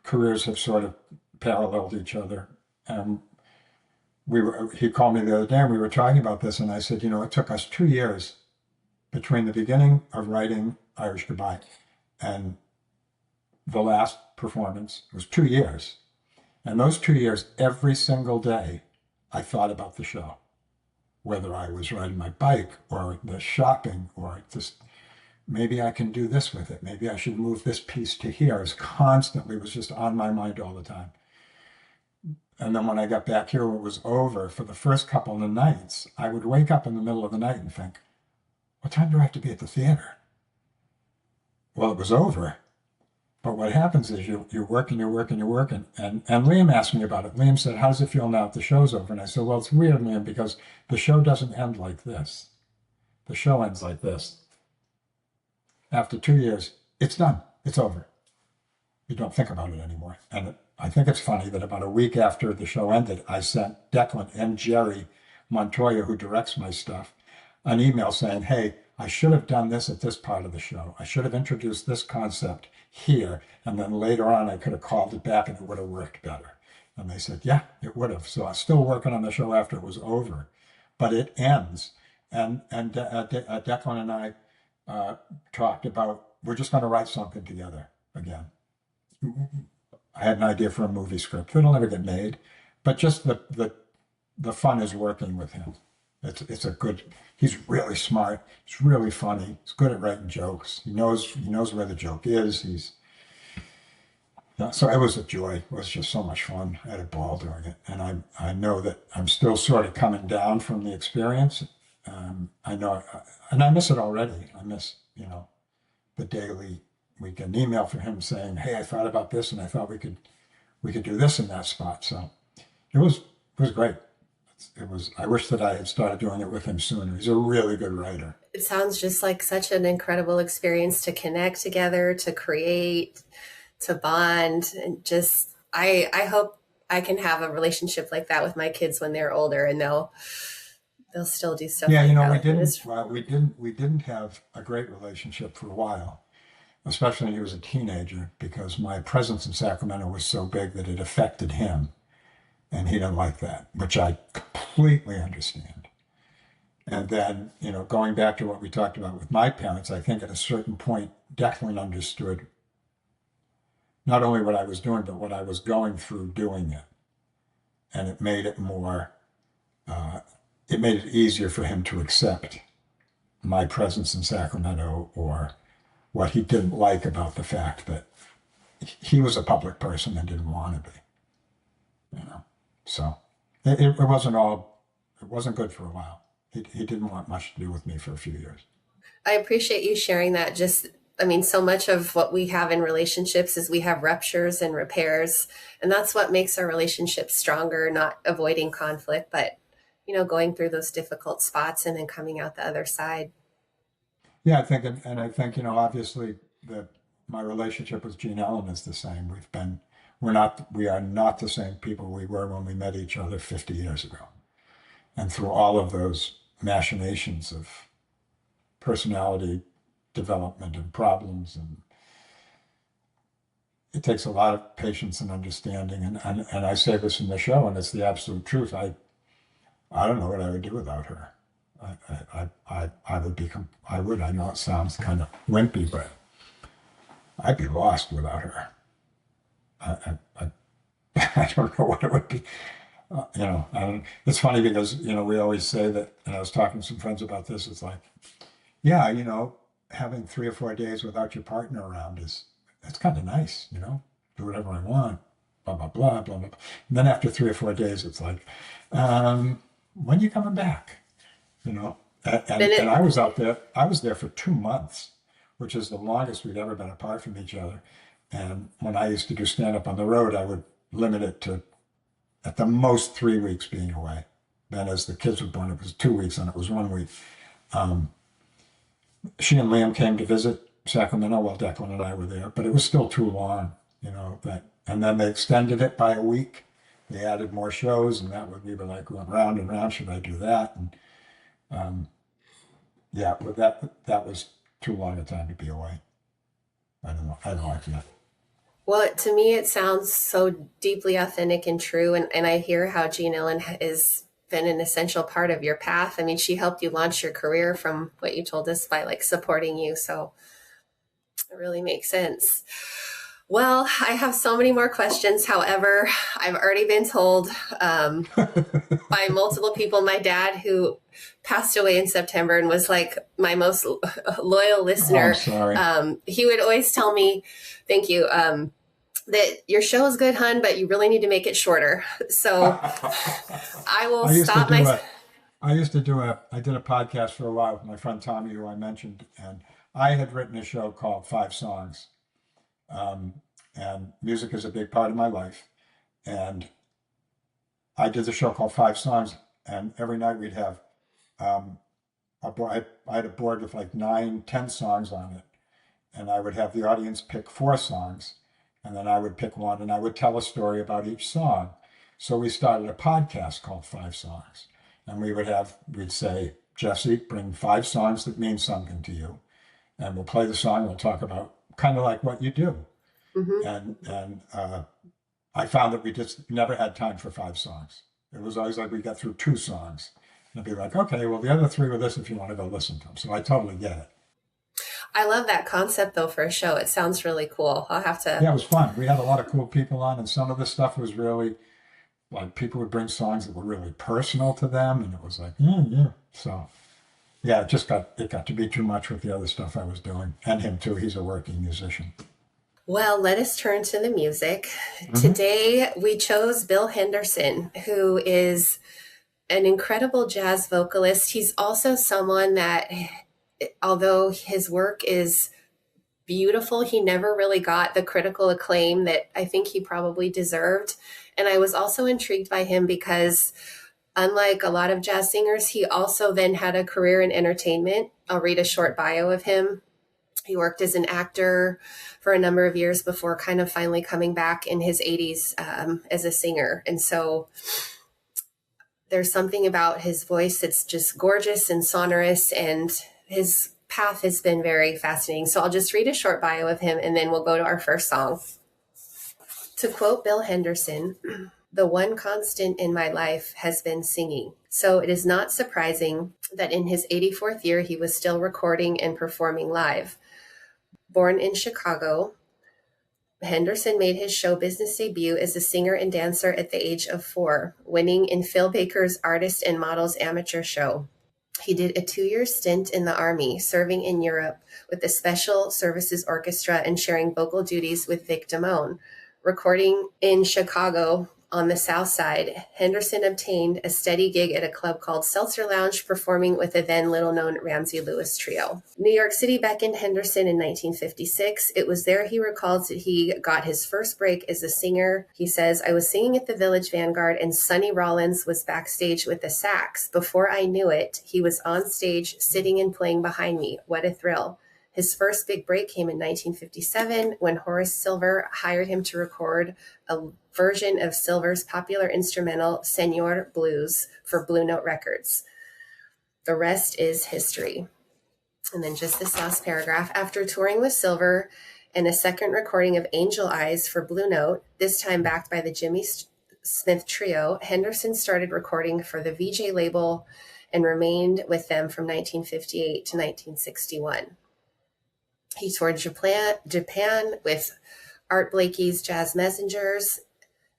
careers have sort of paralleled each other. And he called me the other day and we were talking about this, and I said, it took us 2 years between the beginning of writing Irish Goodbye and the last performance. It was 2 years. And those 2 years, every single day, I thought about the show. Whether I was riding my bike or the shopping or just maybe I can do this with it. Maybe I should move this piece to here. It was just on my mind all the time. And then when I got back here, it was over. For the first couple of nights, I would wake up in the middle of the night and think, what time do I have to be at the theater? Well, it was over. But what happens is you work and you work and you work. And Liam asked me about it. Liam said, how does it feel now that the show's over? And I said, well, it's weird, Liam, because the show doesn't end like this. The show ends like this. After 2 years, it's done. It's over. You don't think about it anymore. And I think it's funny that about a week after the show ended, I sent Declan and Jerry Montoya, who directs my stuff, an email saying, hey, I should have done this at this part of the show. I should have introduced this concept here, and then later on I could have called it back and it would have worked better. And they said, yeah, it would have. So I was still working on the show after it was over, but it ends. And Declan and I talked about, we're just going to write something together again. I had an idea for a movie script. It'll never get made, but just the fun is working with him. It's a good. He's really smart. He's really funny. He's good at writing jokes. He knows where the joke is. So it was a joy. It was just so much fun. I had a ball doing it, and I know that I'm still sort of coming down from the experience. I know, and I miss it already. I miss the daily. We get an email from him saying, "Hey, I thought about this, and I thought we could do this in that spot." So it was great. I wish that I had started doing it with him sooner. He's a really good writer. It sounds just like such an incredible experience to connect together, to create, to bond, and just I hope I can have a relationship like that with my kids when they're older, and they'll still do stuff. Yeah, like we didn't have a great relationship for a while, especially when he was a teenager, because my presence in Sacramento was so big that it affected him. And he didn't like that, which I completely understand. And then, going back to what we talked about with my parents, I think at a certain point, Declan understood not only what I was doing, but what I was going through doing it. And it made it it made it easier for him to accept my presence in Sacramento, or what he didn't like about the fact that he was a public person and didn't want to be. So it wasn't good for a while. He didn't want much to do with me for a few years. I appreciate you sharing that. So much of what we have in relationships is we have ruptures and repairs, and that's what makes our relationships stronger, not avoiding conflict, but, going through those difficult spots and then coming out the other side. Yeah, I think, obviously my relationship with Gene Ellen is the same. We are not the same people we were when we met each other 50 years ago. And through all of those machinations of personality development and problems, and it takes a lot of patience and understanding. And I say this in the show, and it's the absolute truth. I don't know what I would do without her. I know it sounds kind of wimpy, but I'd be lost without her. I don't know what it would be. It's funny because, we always say that, and I was talking to some friends about this, it's like, yeah, having 3 or 4 days without your partner around it's kind of nice, do whatever I want, blah, blah, blah, blah, blah. And then after 3 or 4 days, it's like, when are you coming back? And I was there for 2 months, which is the longest we'd ever been apart from each other. And when I used to do stand-up on the road, I would limit it to, at the most, 3 weeks being away. Then as the kids were born, it was 2 weeks, and it was 1 week. She and Liam came to visit Sacramento while Declan and I were there, but it was still too long, and then they extended it by a week. They added more shows, and we were like going round and round, should I do that? And but that was too long a time to be away. I don't like that. Well, to me, it sounds so deeply authentic and true. And I hear how Jean Ellen has been an essential part of your path. I mean, she helped you launch your career from what you told us by supporting you. So it really makes sense. Well, I have so many more questions. However, I've already been told by multiple people, my dad, who passed away in September and was my most loyal listener. Oh, sorry. He would always tell me, thank you, that your show is good, hun, but you really need to make it shorter. So I will stop my... I did a podcast for a while with my friend Tommy, who I mentioned, and I had written a show called 5 Songs. And music is a big part of my life. And I did the show called 5 Songs, and every night we'd have I had a board with 9, 10 songs on it. And I would have the audience pick 4 songs, and then I would pick one, and I would tell a story about each song. So we started a podcast called 5 Songs. And we'd say Jesse, bring 5 songs that mean something to you, and we'll play the song. We'll talk about kind of like what you do. And I found that we just never had time for 5 songs. It was always like we got through 2 songs. And I'd be like, okay, well, the other 3 were this if you want to go listen to them. So I totally get it. I love that concept, though, for a show. It sounds really cool. I'll have to... Yeah, it was fun. We had a lot of cool people on, and some of the stuff was really, like, people would bring songs that were really personal to them, and it was like, yeah. So, yeah, it got to be too much with the other stuff I was doing. And him, too. He's a working musician. Well, let us turn to the music. Today, we chose Bill Henderson, who is an incredible jazz vocalist. He's also someone that, although his work is beautiful, he never really got the critical acclaim that I think he probably deserved. And I was also intrigued by him because, unlike a lot of jazz singers, he also then had a career in entertainment. I'll read a short bio of him. He worked as an actor for a number of years before kind of finally coming back in his 80s as a singer. And so there's something about his voice that's just gorgeous and sonorous, and his path has been very fascinating. So I'll just read a short bio of him, and then we'll go to our first song. To quote Bill Henderson, "The one constant in my life has been singing. So it is not surprising that in his 84th year, he was still recording and performing live. Born in Chicago, Henderson made his show business debut as a singer and dancer at the age of 4, winning in Phil Baker's Artist and Models amateur show. He did a 2-year stint in the Army, serving in Europe with the Special Services Orchestra and sharing vocal duties with Vic Damone. Recording in Chicago on the South Side, Henderson obtained a steady gig at a club called Seltzer Lounge, performing with the then little-known Ramsey Lewis Trio. New York City beckoned Henderson in 1956. It was there he recalls that he got his first break as a singer. He says, "I was singing at the Village Vanguard and Sonny Rollins was backstage with the sax. Before I knew it, he was on stage sitting and playing behind me. What a thrill." His first big break came in 1957 when Horace Silver hired him to record a version of Silver's popular instrumental Senor Blues for Blue Note Records. The rest is history. And then just this last paragraph. After touring with Silver and a second recording of Angel Eyes for Blue Note, this time backed by the Jimmy Smith Trio, Henderson started recording for the VJ label and remained with them from 1958 to 1961. He toured Japan with Art Blakey's Jazz Messengers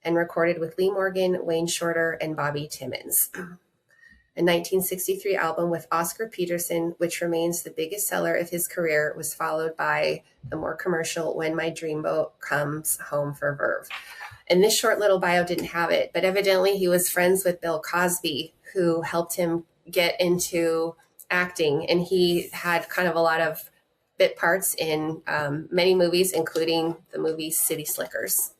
and recorded with Lee Morgan, Wayne Shorter, and Bobby Timmons. A 1963 album with Oscar Peterson, which remains the biggest seller of his career, was followed by the more commercial When My Dreamboat Comes Home for Verve. And this short little bio didn't have it, but evidently he was friends with Bill Cosby, who helped him get into acting. And he had kind of a lot of bit parts in many movies, including the movie City Slickers.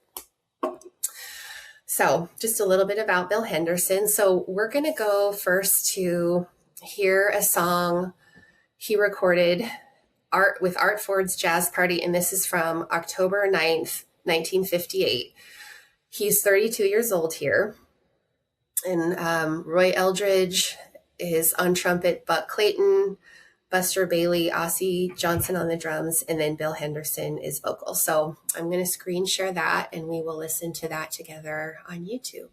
So just a little bit about Bill Henderson. So we're going to go first to hear a song he recorded with Art Ford's Jazz Party, and this is from October 9th, 1958. He's 32 years old here, and Roy Eldridge is on trumpet, Buck Clayton, Buster Bailey, Ossie Johnson on the drums, and then Bill Henderson is vocal. So I'm going to screen share that, and we will listen to that together on YouTube.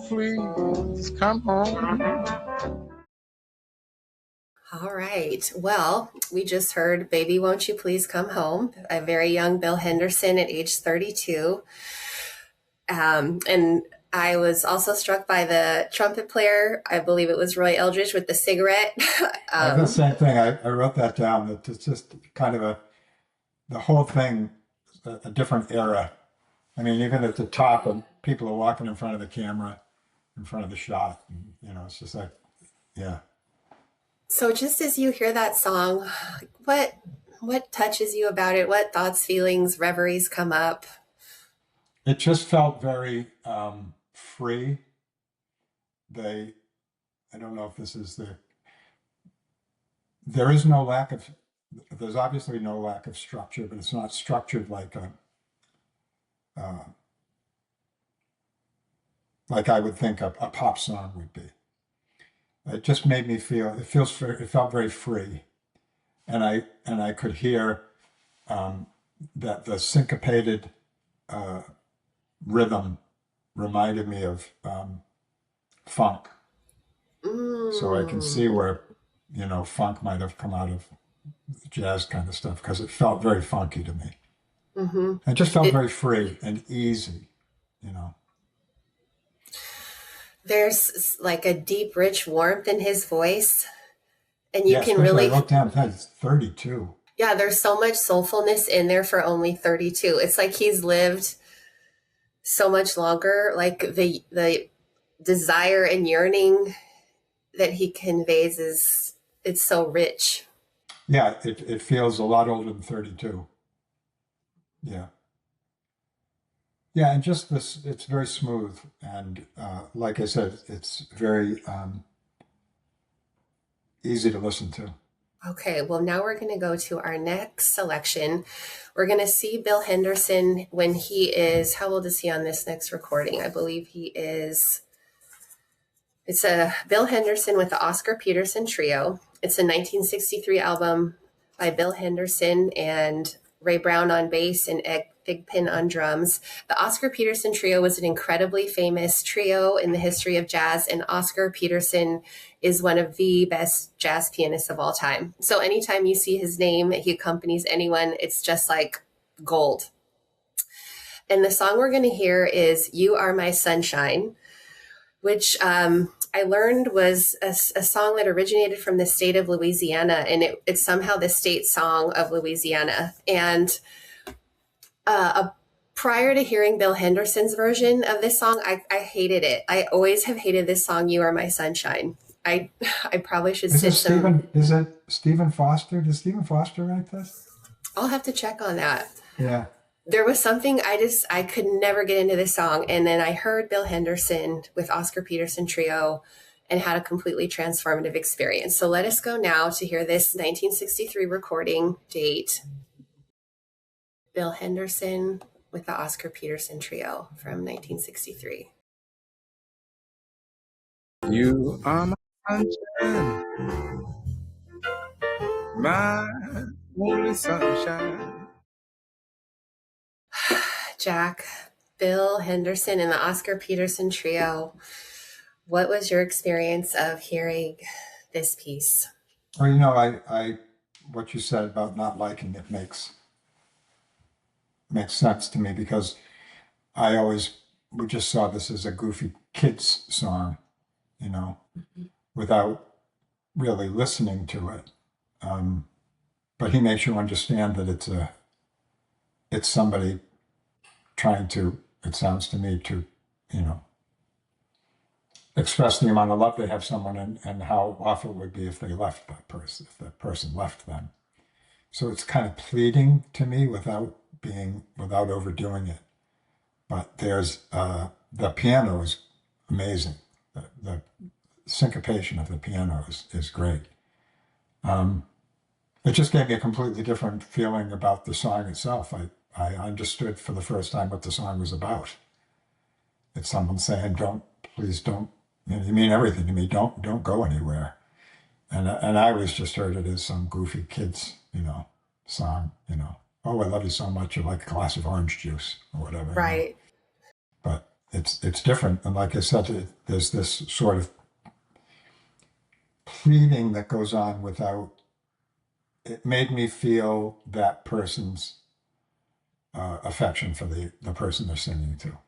Please come home. All right. Well, we just heard Baby Won't You Please Come Home, a very young Bill Henderson at age 32. And I was also struck by the trumpet player. I believe it was Roy Eldridge with the cigarette. The same thing. I wrote that down. That it's just kind of the whole thing, a different era. I mean, even at the top, and people are walking in front of the camera, in front of the shot. And, it's just like, yeah. So just as you hear that song, what touches you about it? What thoughts, feelings, reveries come up? It just felt very free. I don't know if this is there's obviously no lack of structure, but it's not structured like like I would think a pop song would be. It just made me feel, it felt very free. And I could hear that the syncopated rhythm reminded me of funk. So I can see where, funk might have come out of jazz kind of stuff because it felt very funky to me. It just felt very free and easy, There's like a deep, rich warmth in his voice. And you can especially really, I wrote down that it's 32. yeah, there's so much soulfulness in there for only 32. It's like he's lived so much longer. Like the desire and yearning that he conveys it's so rich. Yeah, it feels a lot older than 32. Yeah. Yeah, and just this, it's very smooth. And like I said, it's very easy to listen to. Okay, well, now we're going to go to our next selection. We're going to see Bill Henderson when he is, how old is he on this next recording? I believe it's a Bill Henderson with the Oscar Peterson Trio. It's a 1963 album by Bill Henderson and Ray Brown on bass and Ed Thigpen on drums. The Oscar Peterson Trio was an incredibly famous trio in the history of jazz, and Oscar Peterson is one of the best jazz pianists of all time. So anytime you see his name, he accompanies anyone, it's just like gold. And the song we're going to hear is You Are My Sunshine, which I learned was a song that originated from the state of Louisiana, and it's somehow the state song of Louisiana. And prior to hearing Bill Henderson's version of this song, I hated it. I always have hated this song, You Are My Sunshine. I probably should Is sit some... Is it Stephen Foster? Does Stephen Foster write this? I'll have to check on that. Yeah. There was something I could never get into this song. And then I heard Bill Henderson with Oscar Peterson Trio and had a completely transformative experience. So let us go now to hear this 1963 recording date. Bill Henderson with the Oscar Peterson Trio from 1963. You are my sunshine, my only sunshine. Jack, Bill Henderson and the Oscar Peterson Trio. What was your experience of hearing this piece? Well, I what you said about not liking it makes sense to me because we just saw this as a goofy kids song, without really listening to it. But he makes you understand that it's somebody trying to, it sounds to me, to, express the amount of love they have someone and how awful it would be if they left that person, if that person left them. So it's kind of pleading to me without overdoing it. But there's, the piano is amazing. The syncopation of the piano is great. It just gave me a completely different feeling about the song itself. I understood for the first time what the song was about. It's someone saying, please don't, you mean everything to me, don't go anywhere. And I always just heard it as some goofy kids, song, oh, I love you so much, you're like a glass of orange juice or whatever. Right. But it's different. And like I said, there's this sort of pleading that goes on without, it made me feel that person's affection for the person they're singing to,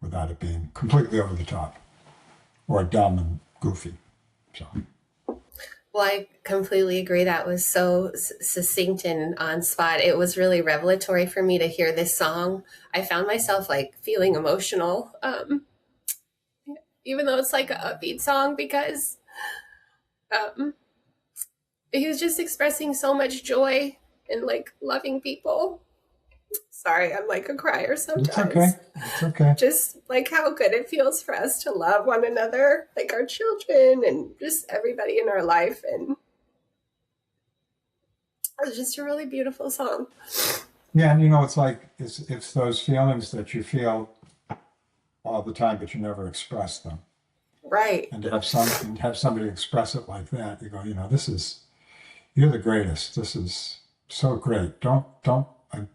without it being completely over the top or dumb and goofy. So. Well, I completely agree. That was so succinct and on spot. It was really revelatory for me to hear this song. I found myself feeling emotional, even though it's like an upbeat song, because he was just expressing so much joy and loving people. Sorry, I'm like a crier sometimes. It's okay. Just how good it feels for us to love one another, like our children and just everybody in our life. And it was just a really beautiful song. Yeah, and it's those feelings that you feel all all the time, but you never express them. Right. And to have somebody express it like that, you go, you're the greatest. This is so great. I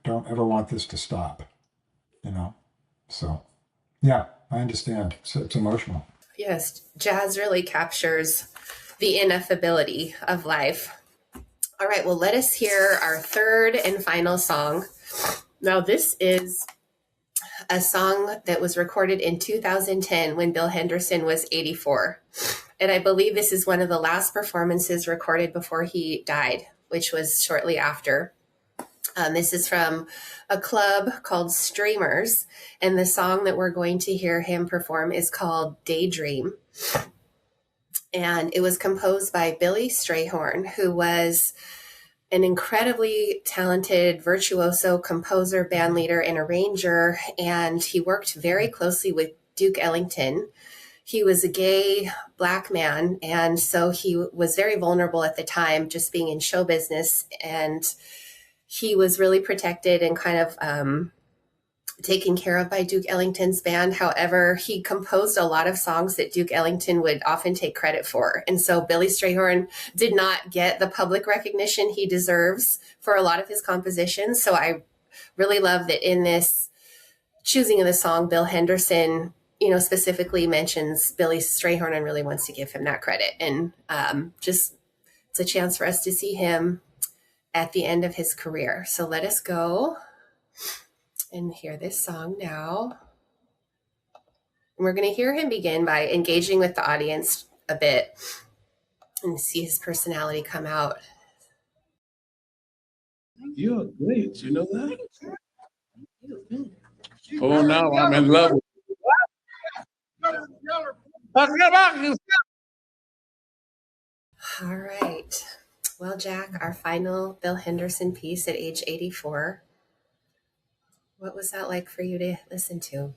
don't ever want this to stop. So yeah, I understand. It's emotional. Yes, jazz really captures the ineffability of life. All right, well, let us hear our third and final song. Now, this is a song that was recorded in 2010 when Bill Henderson was 84. And I believe this is one of the last performances recorded before he died, which was shortly after. This is from a club called Streamers, and the song that we're going to hear him perform is called Daydream. And it was composed by Billy Strayhorn, who was an incredibly talented virtuoso composer, band leader, and arranger, and he worked very closely with Duke Ellington. He was a gay Black man, and so he was very vulnerable at the time, just being in show business, and he was really protected and kind of taken care of by Duke Ellington's band. However, he composed a lot of songs that Duke Ellington would often take credit for. And so Billy Strayhorn did not get the public recognition he deserves for a lot of his compositions. So I really love that in this choosing of the song, Bill Henderson, specifically mentions Billy Strayhorn and really wants to give him that credit. And just it's a chance for us to see him at the end of his career. So let us go and hear this song now. And we're going to hear him begin by engaging with the audience a bit and see his personality come out. You're great, you know that? Oh, now I'm in love with you. All right. Well, Jack, our final Bill Henderson piece at age 84. What was that like for you to listen to?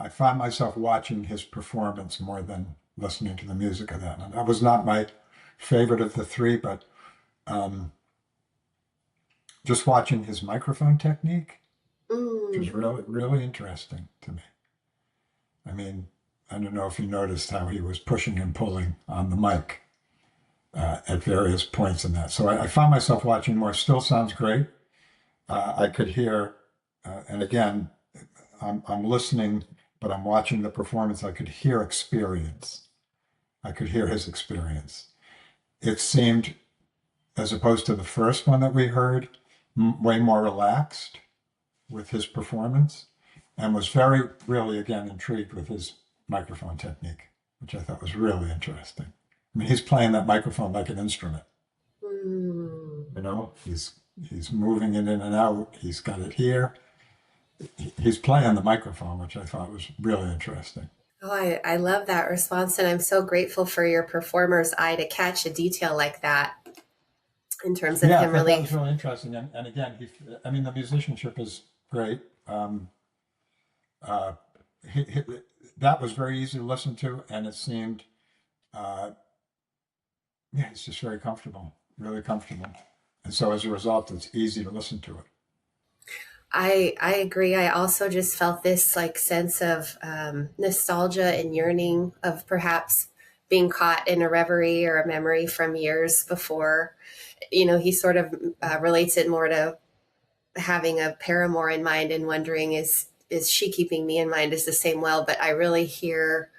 I found myself watching his performance more than listening to the music of that. And that was not my favorite of the three, but just watching his microphone technique, which was really, really interesting to me. I mean, I don't know if you noticed how he was pushing and pulling on the mic at various points in that. So I found myself watching more. Still sounds great. I could hear, and again, I'm listening, but I'm watching the performance. I could hear experience. I could hear his experience. It seemed, as opposed to the first one that we heard, way more relaxed with his performance, and was really, again, intrigued with his microphone technique, which I thought was really interesting. I mean, he's playing that microphone like an instrument. He's moving it in and out. He's got it here. He's playing the microphone, which I thought was really interesting. Oh, I love that response, and I'm so grateful for your performer's eye to catch a detail like that in terms of him really. That was really interesting. And again, the musicianship is great. That was very easy to listen to, and it seemed, it's just very comfortable, really comfortable. And so as a result, it's easy to listen to it. I agree. I also just felt this sense of nostalgia and yearning of perhaps being caught in a reverie or a memory from years before. He sort of relates it more to having a paramour in mind and wondering, is she keeping me in mind as the same well? But I really hear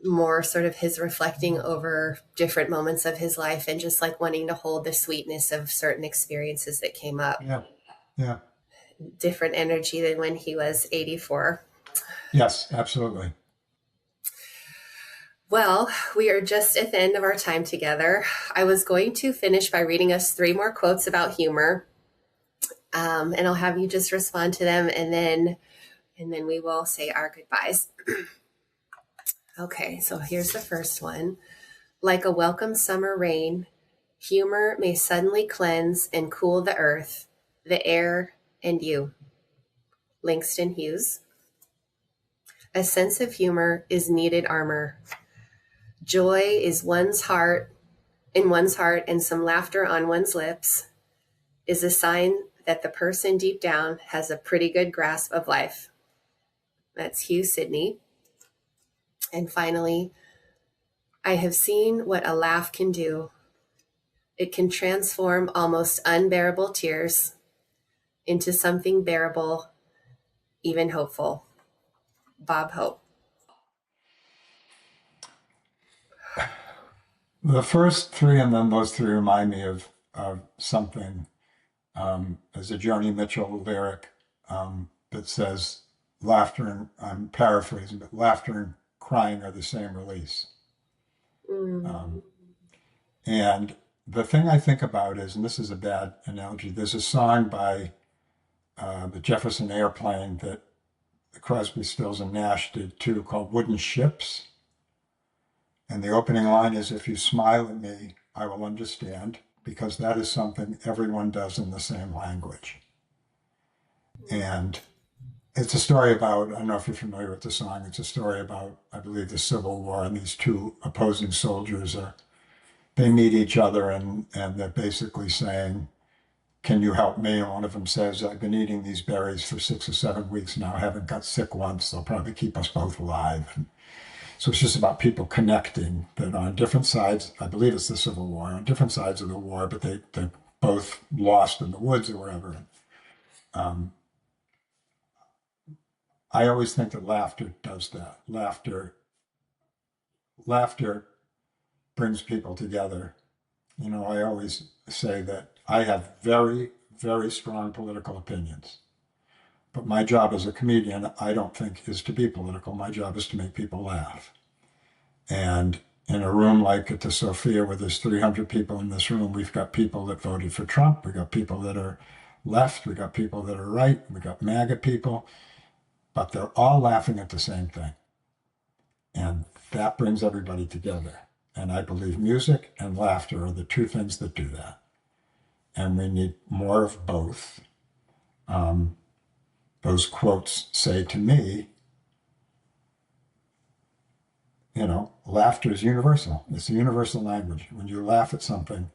more sort of his reflecting over different moments of his life and just wanting to hold the sweetness of certain experiences that came up. Yeah. Different energy than when he was 84. Yes, absolutely. Well, we are just at the end of our time together. I was going to finish by reading us 3 more quotes about humor. And I'll have you just respond to them, and then we will say our goodbyes. Okay, so here's the first one. Like a welcome summer rain, humor may suddenly cleanse and cool the earth, the air, and you. Langston Hughes. A sense of humor is needed armor. Joy is in one's heart, and some laughter on one's lips is a sign that the person deep down has a pretty good grasp of life. That's Hugh Sidney. And finally, I have seen what a laugh can do. It can transform almost unbearable tears into something bearable, even hopeful. Bob Hope. The first three, and then those three remind me of something. There's a Joni Mitchell lyric that says, laughter and, I'm paraphrasing, but laughter and crying are the same release. And the thing I think about is, and this is a bad analogy, there's a song by the Jefferson Airplane that Crosby, Stills, and Nash did too, called Wooden Ships. And the opening line is, if you smile at me, I will understand, because that is something everyone does in the same language. And it's a story about, I don't know if you're familiar with the song, it's a story about, I believe, the Civil War, and these two opposing soldiers they meet each other, and they're basically saying, can you help me? And one of them says, I've been eating these berries for 6 or 7 weeks now, I haven't got sick once, they'll probably keep us both alive. And so it's just about people connecting, that on different sides, I believe it's the Civil War, on different sides of the war, but they're both lost in the woods or wherever. I always think that laughter does that. Laughter brings people together. You know, I always say that I have very, very strong political opinions. But my job as a comedian, I don't think, is to be political. My job is to make people laugh. And in a room like at the Sophia, where there's 300 people in this room, we've got people that voted for Trump. We've got people that are left. We've got people that are right. We've got MAGA people. But they're all laughing at the same thing. And that brings everybody together. And I believe music and laughter are the two things that do that. And we need more of both. Those quotes say to me, you know, laughter is universal. It's a universal language. When you laugh at something,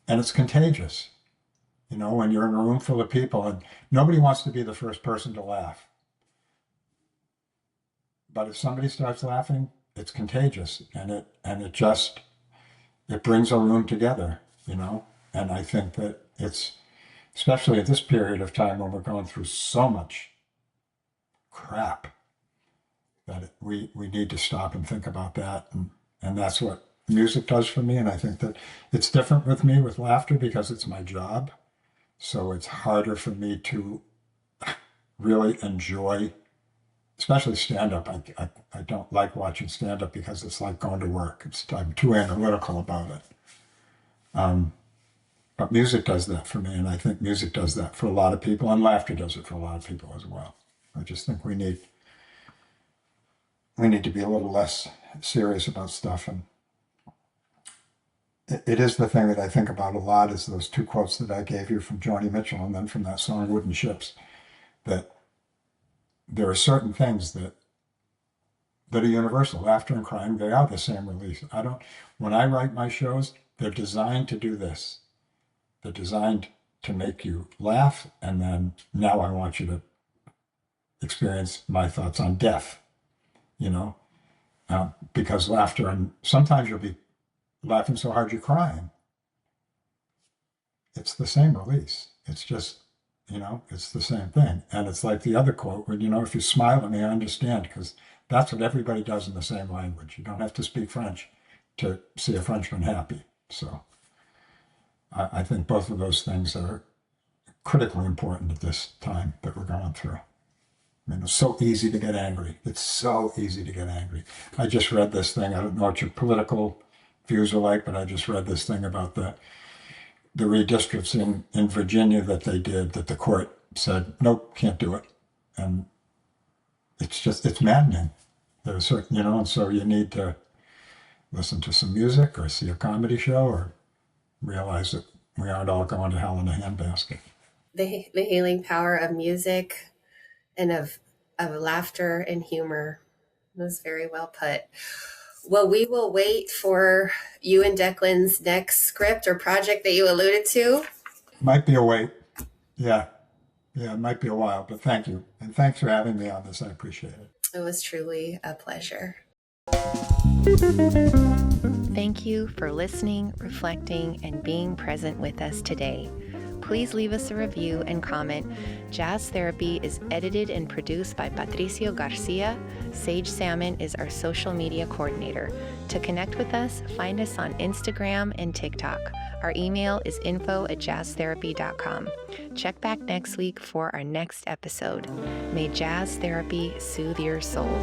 and it's contagious. You know, when you're in a room full of people, and nobody wants to be the first person to laugh. But if somebody starts laughing, it's contagious, and it brings a room together, you know. And I think that it's, especially at this period of time when we're going through so much crap, that we need to stop and think about that. And that's what music does for me. And I think that it's different with me with laughter because it's my job. So it's harder for me to really enjoy, especially stand-up. I don't like watching stand-up because it's like going to work. I'm too analytical about it. But music does that for me, and I think music does that for a lot of people, and laughter does it for a lot of people as well. I just think we need to be a little less serious about stuff. And it is the thing that I think about a lot, is those two quotes that I gave you from Joni Mitchell and then from that song Wooden Ships, that there are certain things that are universal. Laughter and crying, they are the same release. When I write my shows, they're designed to do this. They're designed to make you laugh, and then now I want you to experience my thoughts on death, you know, because laughter, and sometimes you'll be laughing so hard you're crying. It's the same release. It's just, you know, it's the same thing. And it's like the other quote, where, you know, if you smile at me, I understand, because that's what everybody does in the same language. You don't have to speak French to see a Frenchman happy. So I think both of those things are critically important at this time that we're going through. I mean, it's so easy to get angry. It's so easy to get angry. I just read this thing. I don't know what your political views are like, but I just read this thing about the redistricts in Virginia that they did, that the court said, nope, can't do it. And it's maddening. There's certain, you know, and so you need to listen to some music or see a comedy show or realize that we aren't all going to hell in a handbasket. The healing power of music and of laughter and humor was very well put. Well, we will wait for you and Declan's next script or project that you alluded to. Might be a wait. Yeah. Yeah, it might be a while, but thank you. And thanks for having me on this. I appreciate it. It was truly a pleasure. Thank you for listening, reflecting, and being present with us today. Please leave us a review and comment. Jazz Therapy is edited and produced by Patricio Garcia. Sage Salmon is our social media coordinator. To connect with us, find us on Instagram and TikTok. Our email is info@jazztherapy.com. Check back next week for our next episode. May Jazz Therapy soothe your soul.